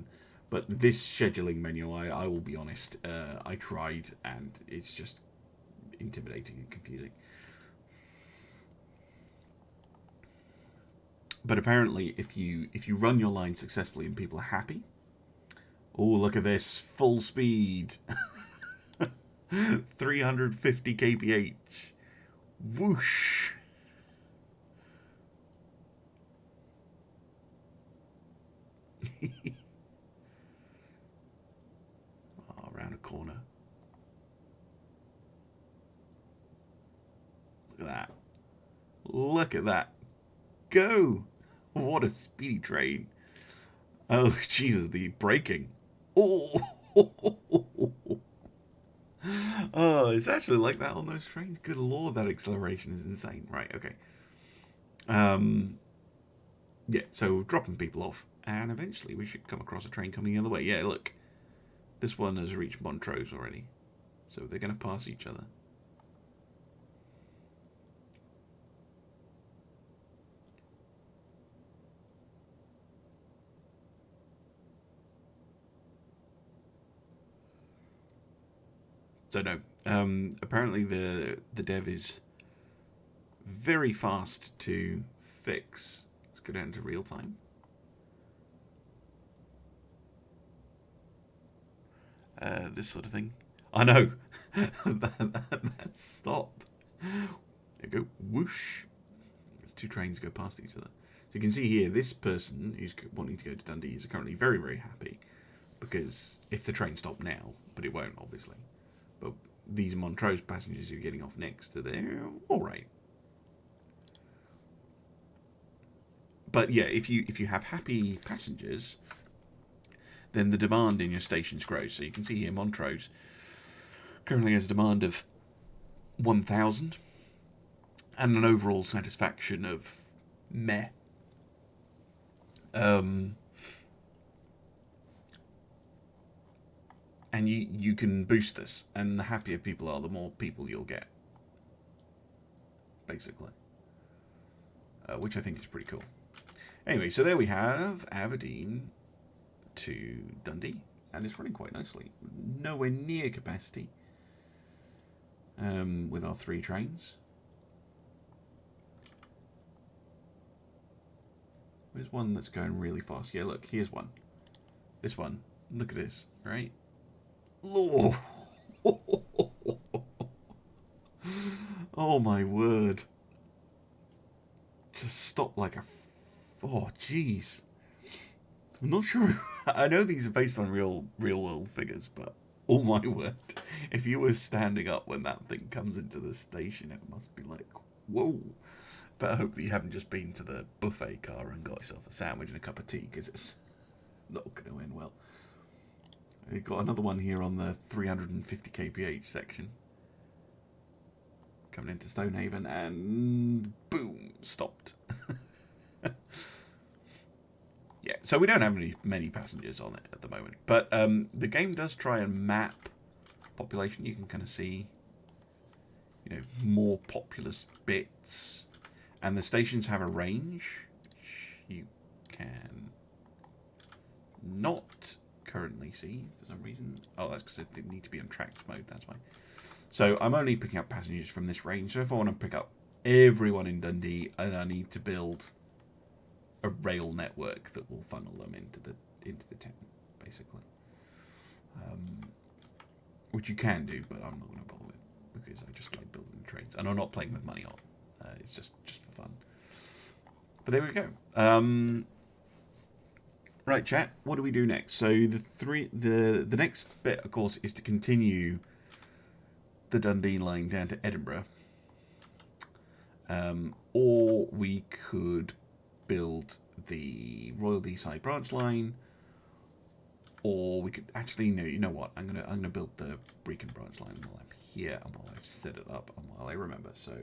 But this scheduling menu, I will be honest, I tried and it's just intimidating and confusing. But apparently, if you run your line successfully and people are happy, oh look at this, full speed, 350 kph, whoosh. Oh, around a corner. Look at that. Look at that. Go! What a speedy train. Oh, Jesus, the braking. Oh! Oh, it's actually like that on those trains. Good lord, that acceleration is insane. Right, okay. Yeah, so dropping people off. And eventually we should come across a train coming the other way. Yeah, look. This one has reached Montrose already. So they're going to pass each other. So no, apparently the dev is very fast to fix. Let's go down to real time. This sort of thing. I know. that stop. There you go. Whoosh. There's two trains go past each other. So you can see here, this person who's wanting to go to Dundee is currently very, very happy. Because if the train stopped now, but it won't, obviously. But these Montrose passengers who are getting off next are there, all right. But yeah, if you have happy passengers, then the demand in your stations grows. So you can see here Montrose currently has a demand of 1,000 and an overall satisfaction of meh. And you can boost this, and the happier people are, the more people you'll get, basically. Which I think is pretty cool. Anyway, so there we have Aberdeen to Dundee, and it's running quite nicely. Nowhere near capacity with our 3 trains. There's one that's going really fast. Yeah, look, here's one. This one. Look at this, right? Oh, oh my word. Just stop like a... Oh, jeez. I'm not sure. I know these are based on real world figures, but oh my word. If you were standing up when that thing comes into the station, it must be like, whoa. But I hope that you haven't just been to the buffet car and got yourself a sandwich and a cup of tea, because it's not going to end well. We've got another one here on the 350 kph section. Coming into Stonehaven, and boom, stopped. Yeah, so we don't have many passengers on it at the moment. But the game does try and map population. You can kind of see you know, more populous bits, and the stations have a range, which you can not currently see for some reason. Oh, that's because they need to be on tracked mode. That's why. So I'm only picking up passengers from this range. So if I want to pick up everyone in Dundee, and I need to build a rail network that will funnel them into the town, basically. Which you can do, but I'm not going to bother with because I just like building trains, and I'm not playing with money on. It's just for fun. But there we go. Right, chat. What do we do next? So the next bit, of course, is to continue the Dundee line down to Edinburgh, or we could build the Royal Deeside branch line, or we could actually no. You know what? I'm gonna build the Brecon branch line while I'm here and while I've set it up and while I remember. So,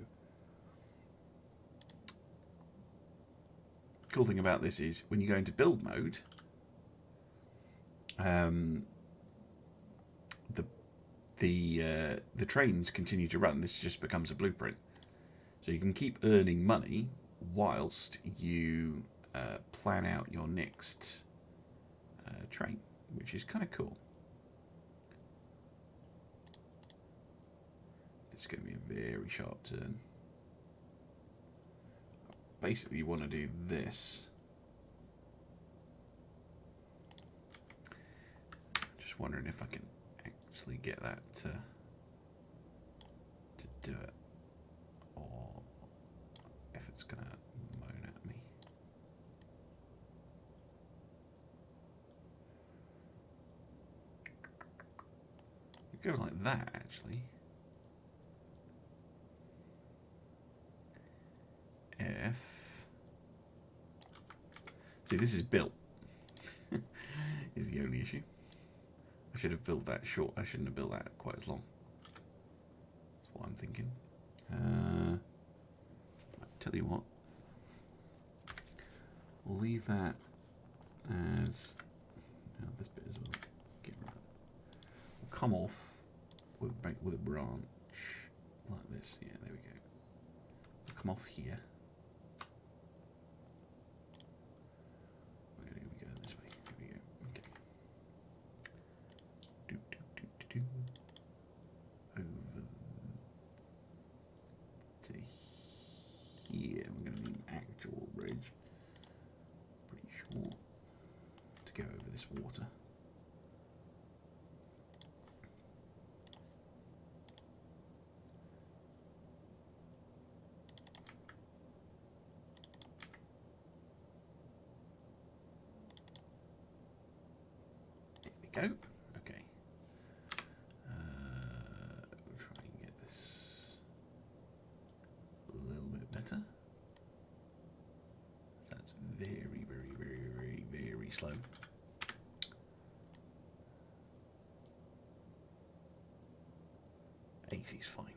cool thing about this is when you go into build mode, the trains continue to run. This just becomes a blueprint, so you can keep earning money whilst you plan out your next train, which is kind of cool. This is going to be a very sharp turn. Basically, you want to do this. Just wondering if I can actually get that to do it, or if it's going to moan at me. Go like that, actually. If see, this is built is the only issue. I should have built that short. I shouldn't have built that quite as long. That's what I'm thinking. I'll tell you what. We'll leave that as this bit as well. Get rid of it. We'll come off with a branch like this. Yeah, there we go. We'll come off here. Here we go this way. Here we go. Okay. Over to here. We're going to need an actual bridge. Pretty sure. To go over this water. Go. Okay. We'll try and get this a little bit better. That's very, very, very, very, very slow. AC's fine.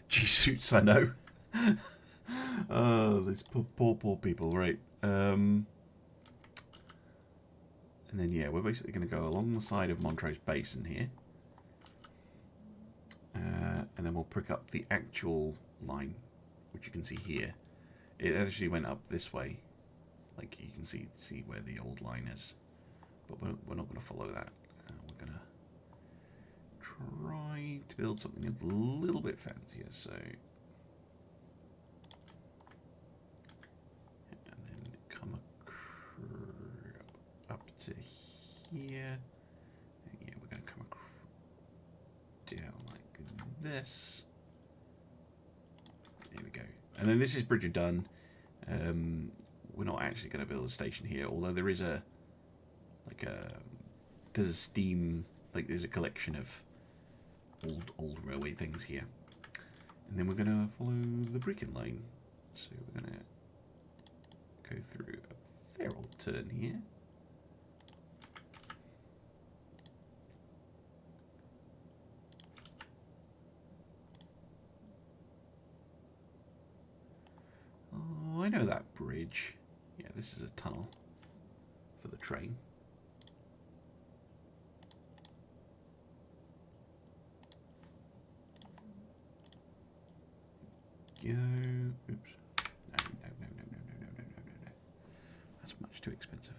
G-suits, I know. Oh, these poor people, right. And then, yeah, we're basically going to go along the side of Montrose Basin here. And then we'll pick up the actual line, which you can see here. It actually went up this way. Like, you can see where the old line is. But we're not going to follow that. We're going to try to build something a little bit fancier. So, and then come up to here. And yeah, we're going to come down like this. There we go. And then this is Bridget done. We're not actually going to build a station here, although there is there's a steam, like there's a collection of old railway things here. And then we're going to follow the Brecon line. So we're going to go through a fair old turn here. Oh, I know that bridge. Yeah, this is a tunnel for the train. go. Oops. No. That's much too expensive.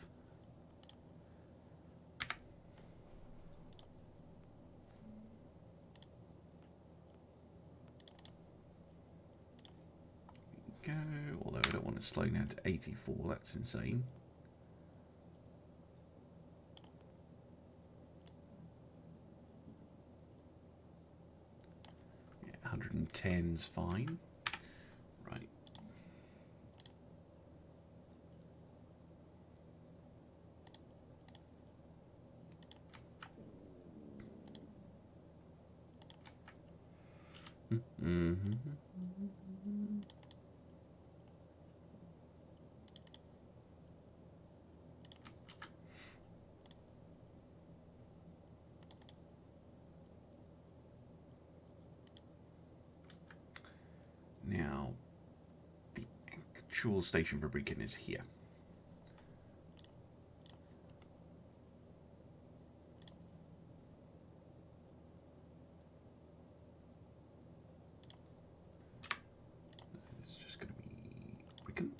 Go. Although I don't want to slow down to 84. That's insane. Yeah, 110's fine. Right. Mm-hmm. Now, the actual station for Brecon is here. This is just going to be Brecon.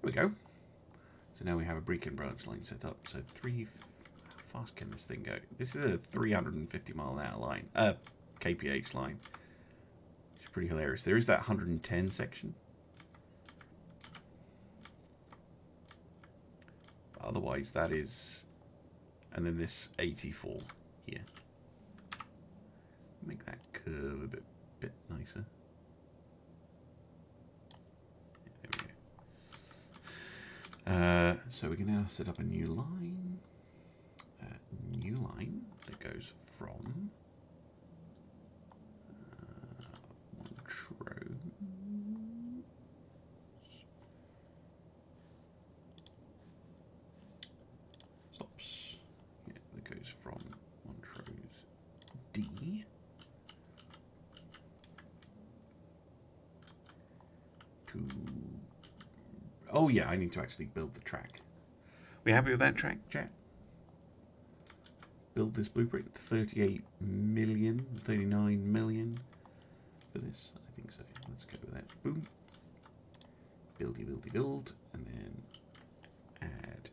There we go. So now we have a Brecon branch line set up. So how fast can this thing go? This is a 350 mile an hour line, kph line. It's pretty hilarious. There is that 110 section. Otherwise, that is, and then this 84 here. Make that curve a bit nicer. So we can now set up a new line. That goes from Montrose. Stops. Yeah, that goes from Montrose D to. Oh yeah, I need to actually build the track. We happy with that track, chat? Build this blueprint. 38 million, 39 million for this. I think so. Let's go with that. Boom. Build, and then add.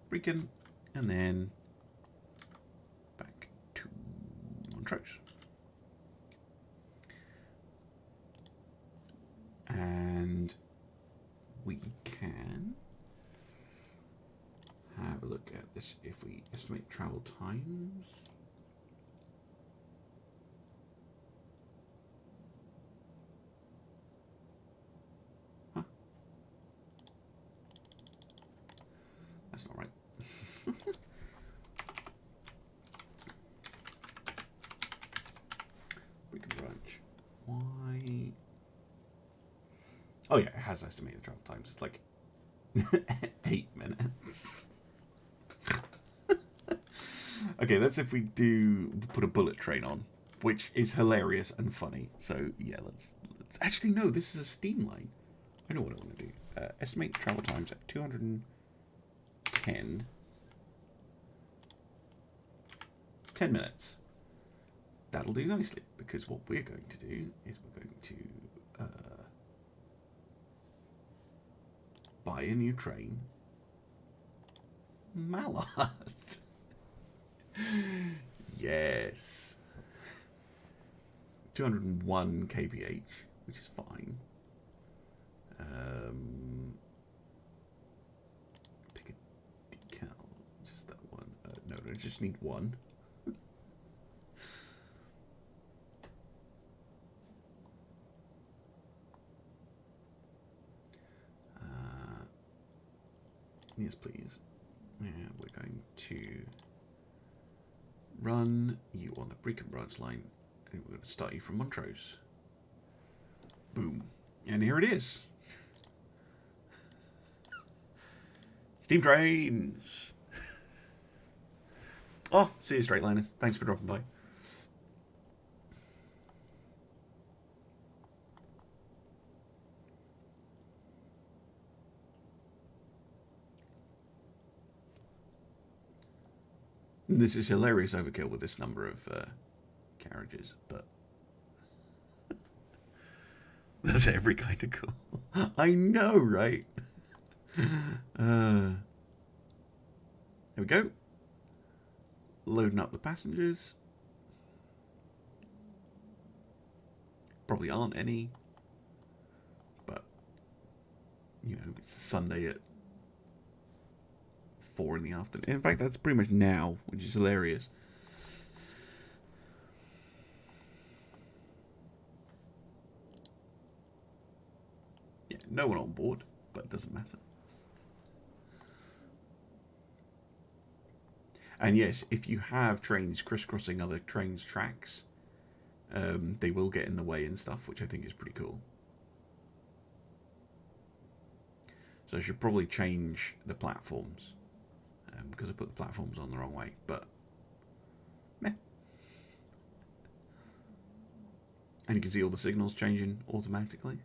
Brecon, and then back to Montrose. And we can have a look at this if we estimate travel times. Huh. That's not right. Brecon branch. Why? Oh yeah, it has estimated travel times. It's like 8 minutes. Okay, that's if we do put a bullet train on, which is hilarious and funny. So yeah, let's actually no, this is a steam line. I know what I want to do. Estimate travel times at 210. 10 minutes. That'll do nicely, because what we're going to do is we're going to buy a new train. Mallard. Yes. 201 kph, which is fine. Pick a decal. Just that one. No, I just need one. Yes, please. And we're going to run you on the Brecon branch line, and we're going to start you from Montrose. Boom. And here it is. Steam trains. Oh, see you, straight liners. Thanks for dropping by. This is hilarious overkill with this number of carriages, but that's every kind of cool. I know, right? There we go. Loading up the passengers. Probably aren't any, but you know, it's Sunday at 4 in the afternoon. In fact, that's pretty much now, which is hilarious. Yeah, no one on board, but it doesn't matter. And yes, if you have trains crisscrossing other trains' tracks, they will get in the way and stuff, which I think is pretty cool. So I should probably change the platforms, because I put the platforms on the wrong way, but meh. And you can see all the signals changing automatically.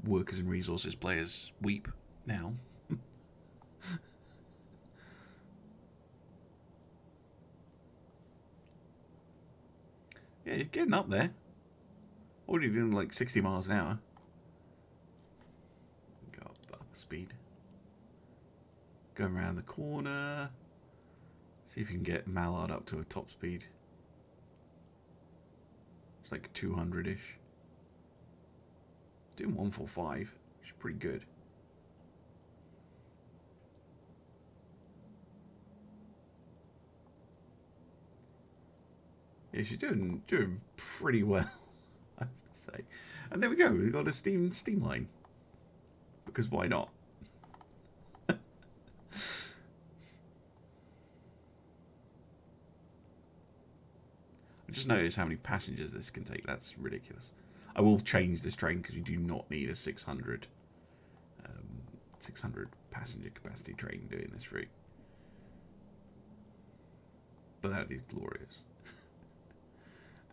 Workers and resources players weep now. Yeah, you're getting up there. Already doing like 60 miles an hour. Go up speed. Going around the corner. See if you can get Mallard up to a top speed. It's like 200-ish. Doing 145, which is pretty good. Yeah, she's doing pretty well, I have to say. And there we go. We've got a steam line. Because why not? I just noticed how many passengers this can take. That's ridiculous. I will change this train because we do not need a 600 passenger capacity train doing this route. But that is glorious.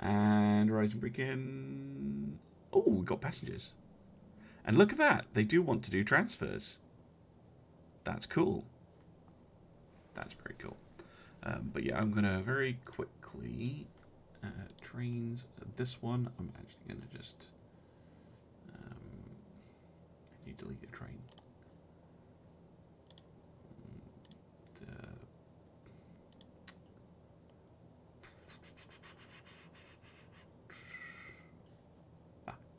And Rising Beacon. Oh, we got passengers. And look at that. They do want to do transfers. That's cool. That's very cool. But yeah, I'm going to very quickly... trains. This one, I'm actually going to just... you delete a train.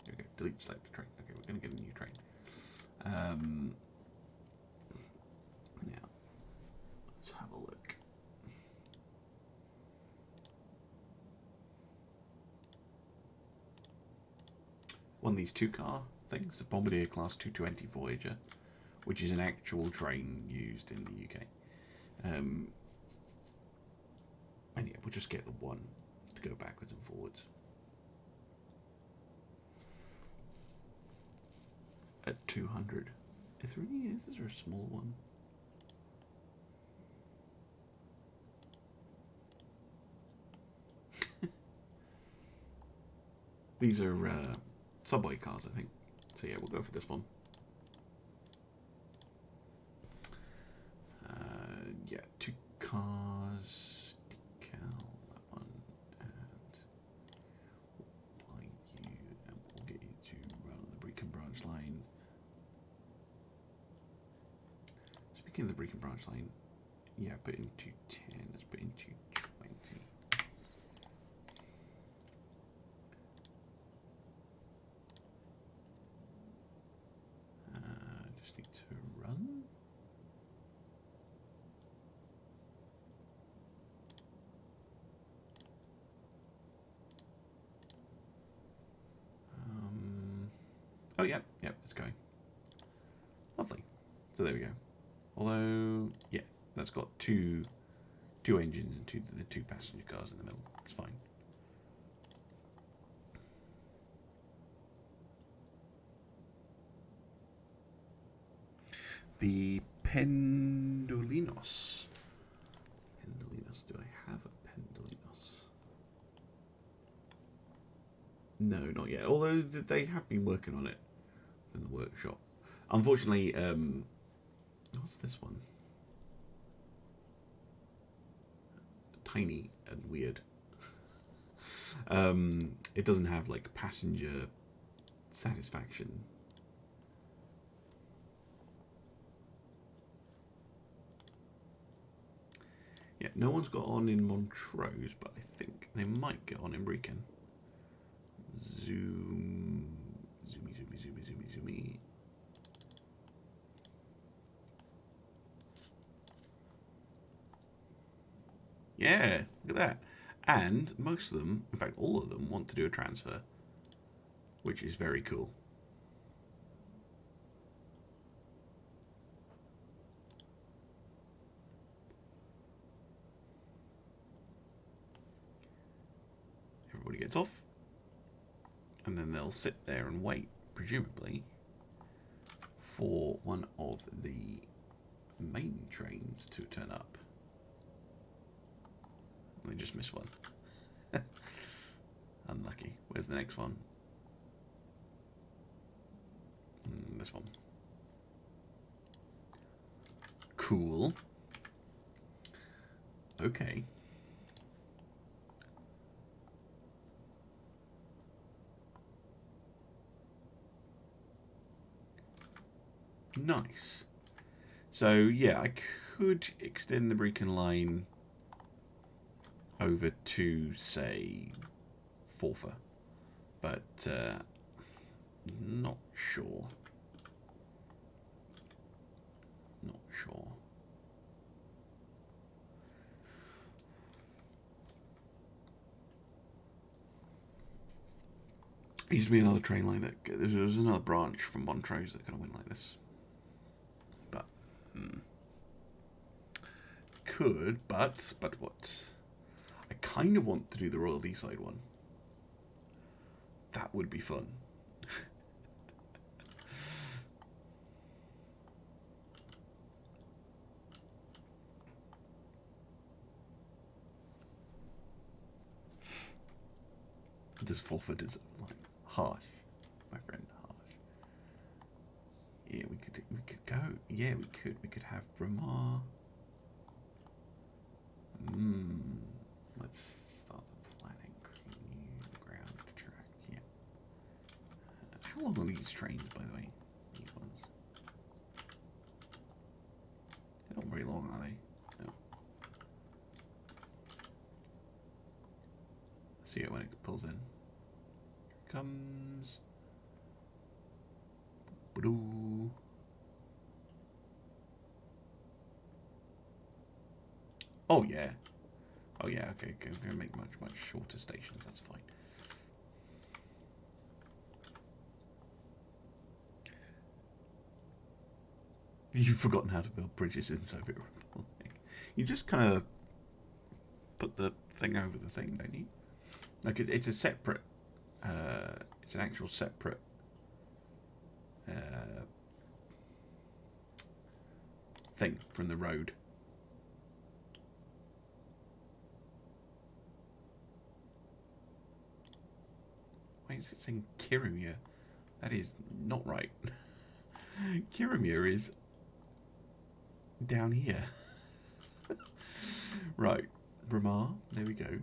Here we go. Delete select train. Okay, we're going to get a new train. Now, let's have a look. One of these two-car things, a Bombardier Class 220 Voyager, which is an actual train used in the UK. And yeah, we'll just get the one to go backwards and forwards. At 200. Is there a small one? These are subway cars, I think. So yeah, we'll go for this one. Yeah, two cars, decal, that one, and we'll buy you, and we'll get you to run on the Brecon branch line. Speaking of the Brecon branch line, yeah, put in 210, let's put in 220. Just need to run. Oh, yeah, it's going. Lovely. So there we go. Although, yeah, that's got two engines and two passenger cars in the middle. It's fine. The Pendolinos. Do I have a Pendolinos? No, not yet. Although they have been working on it in the workshop. Unfortunately, what's this one? tiny and weird. It doesn't have like passenger satisfaction. Yeah, no one's got on in Montrose, but I think they might get on in Brecon. Zoom, zoomy, zoomy, zoomy, zoomy, zoomy. Yeah, look at that. And most of them, in fact all of them, want to do a transfer, which is very cool. Everybody gets off, and then they'll sit there and wait, presumably, for one of the main trains to turn up. They just missed one. Unlucky. Where's the next one? This one. Cool. Okay. Nice. So yeah, I could extend the Brecon line over to, say, Forfar, but not sure. Not sure. There used to be another train line that there's another branch from Montrose that kind of went like this, but could, but what? I kind of want to do the Royal Deeside one. That would be fun. Does Forfar deserve like harsh, my friend, harsh? Yeah, we could go. Yeah, we could have Bruner. Let's start the planning. New ground track. Yeah. How long are these trains, by the way? These ones. They're not very long, are they? No. See it when it pulls in. Here it comes. Ba-doo. Oh yeah. Oh yeah, okay, we're going to make much shorter stations, that's fine. You've forgotten how to build bridges in Soviet Republic. You just kind of put the thing over the thing, don't you? Like it's a separate, it's an actual separate thing from the road. Why is it saying Kiremir? That is not right. Kiremir is down here. Right, Bruner, there we go.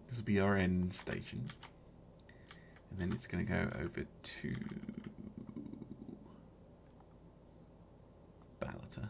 This will be our end station. And then it's going to go over to Ballater.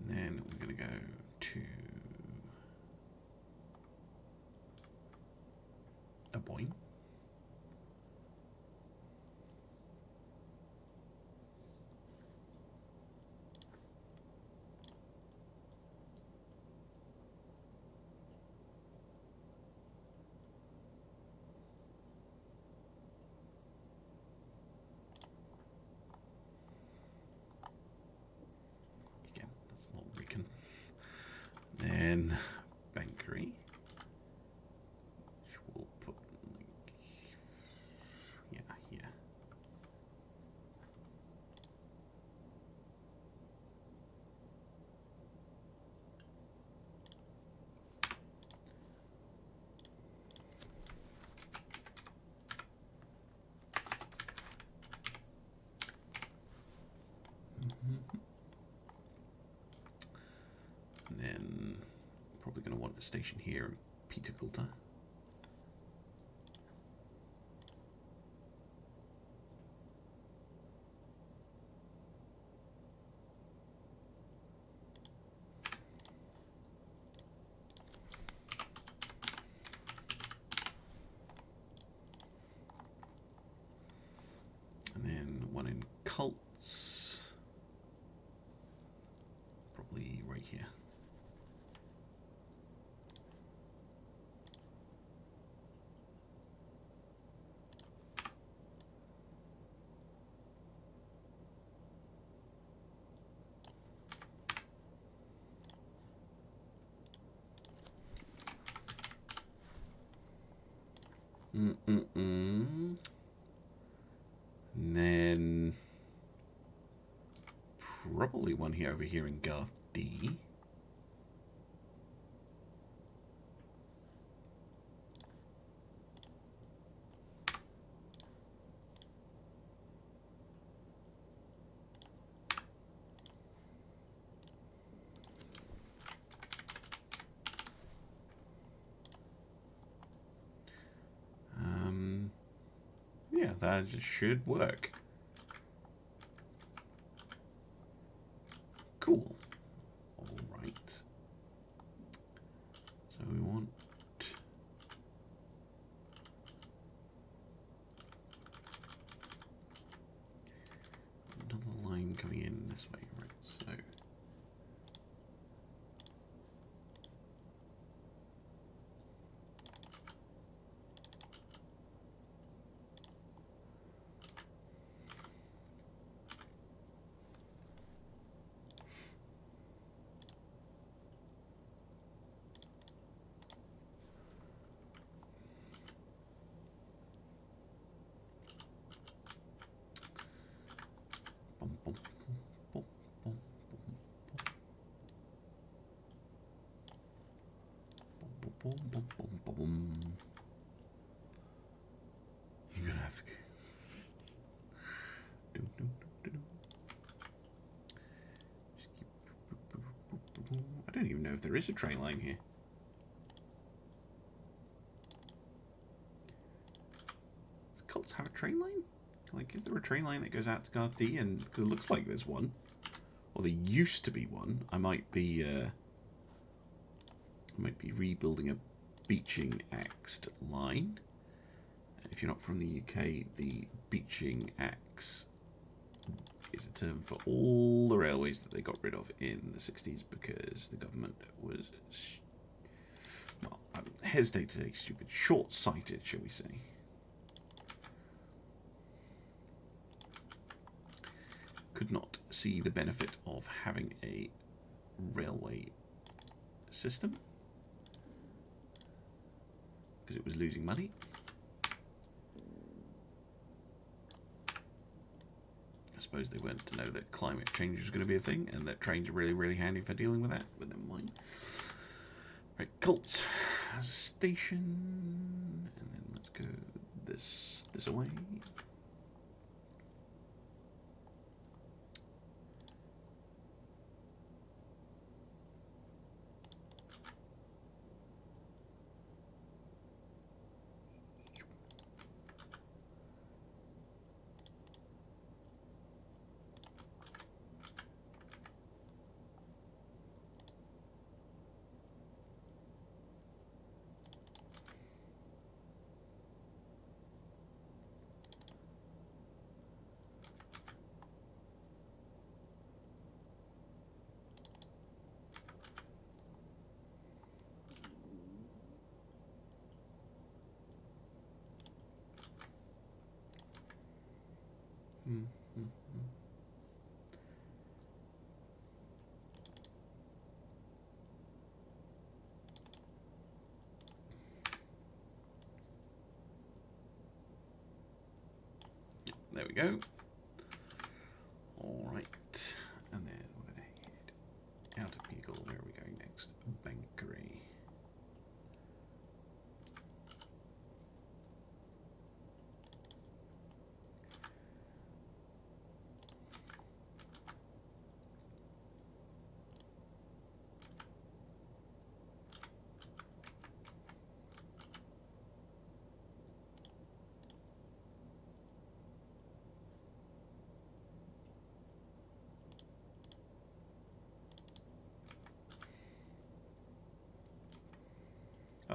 And then we're going to go to a Boyne. Again, that's not Brecon. Then Bankery, which we'll put like, yeah, here. And then probably going to want a station here in Peterculter. And then one in Cults. Probably right here. And then probably one here over here in Garth D. Yeah, that just should work. Cool. All right. So we want another line coming in this way, right? So you're gonna have to. I don't even know if there is a train line here. Does Cults have a train line? Like, is there a train line that goes out to Garth D? And it looks like there's one. Or there used to be one. I might be rebuilding a beaching axed line. If you're not from the UK, the beaching axe is a term for all the railways that they got rid of in the 60s because the government was, well, I hesitate to say stupid, short-sighted, shall we say. Could not see the benefit of having a railway system because it was losing money. I suppose they weren't to know that climate change was going to be a thing and that trains are really, really handy for dealing with that, but never mind. Right, Cults station, and then let's go this away. There we go. All right, and then we're going to head out of Peagle. Where are we going next? Bankery.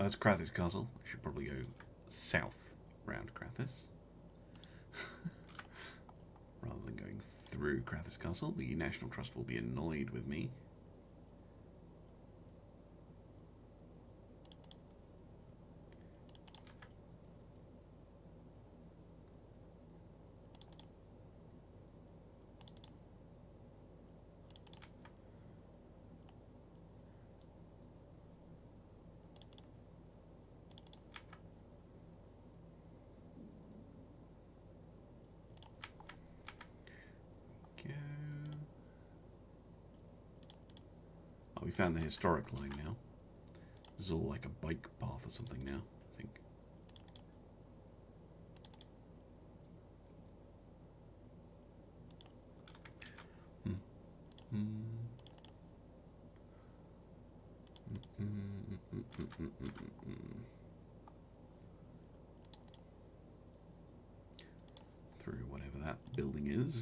That's Crathis Castle. I should probably go south round Crathis. Rather than going through Crathis Castle. The National Trust will be annoyed with me. Oh, we found the historic line now. This is all like a bike path or something now, I think. Through whatever that building is.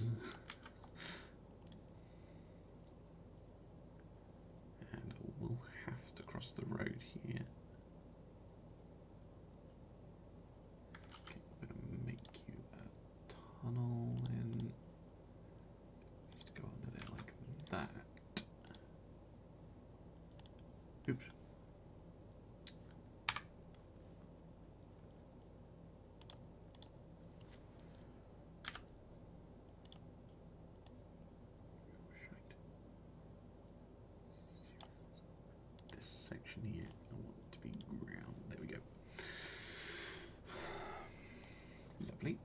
And we'll have to cross the road here. Okay, I'm going to make you a tunnel and just go under there like that. Oops. Section here, I want it to be ground. There we go. Lovely.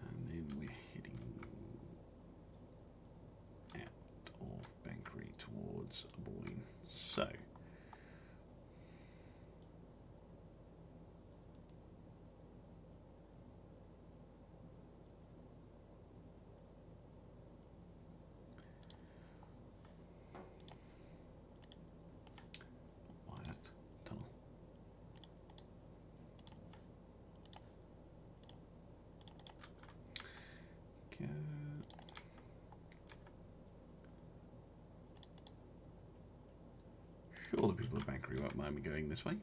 And then we're heading out of Bankery towards Boyne. So tunnel. Go. Sure, the people of Bankery won't mind me going this way.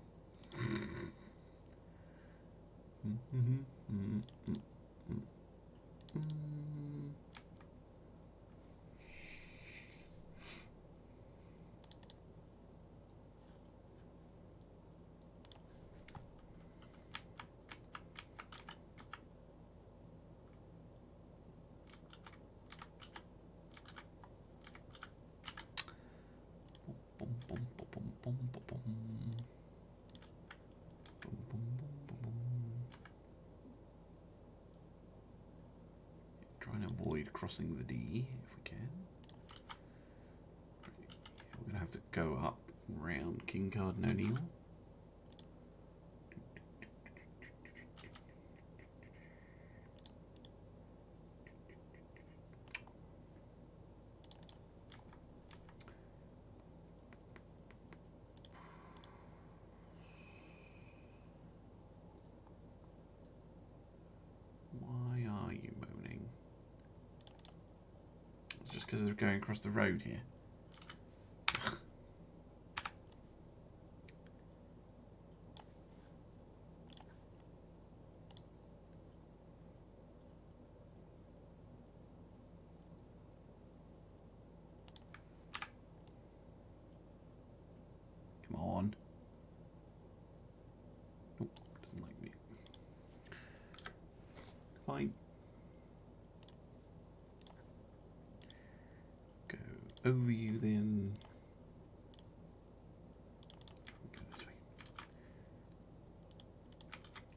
Try and avoid crossing the D if we can. We're going to have to go up round Kincard and O'Neill. Why are you moaning? It's just because they're going across the road here. Come on. Oh, doesn't like me. Fine. Go over you then. Go this way.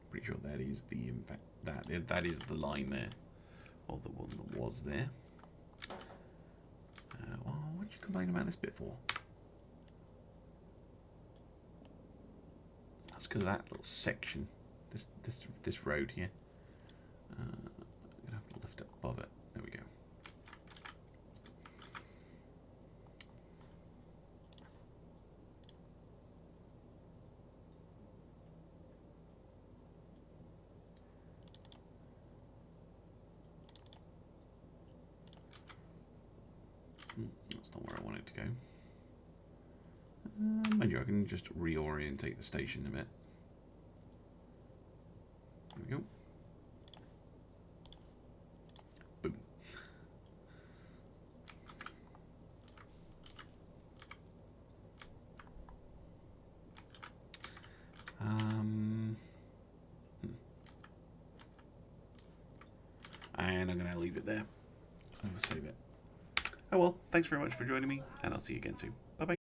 Pretty sure that is the impact. That is the line there, or the one that was there. Well, what did you complain about this bit for? That's because of that little section. This road here. I'm gonna have to lift it above it. There we go. That's not where I want it to go. Mind you, I can just reorientate the station a bit. There we go. Boom. And I'm going to leave it there. I'm going to save it. Oh well, thanks very much for joining me, and I'll see you again soon. Bye-bye.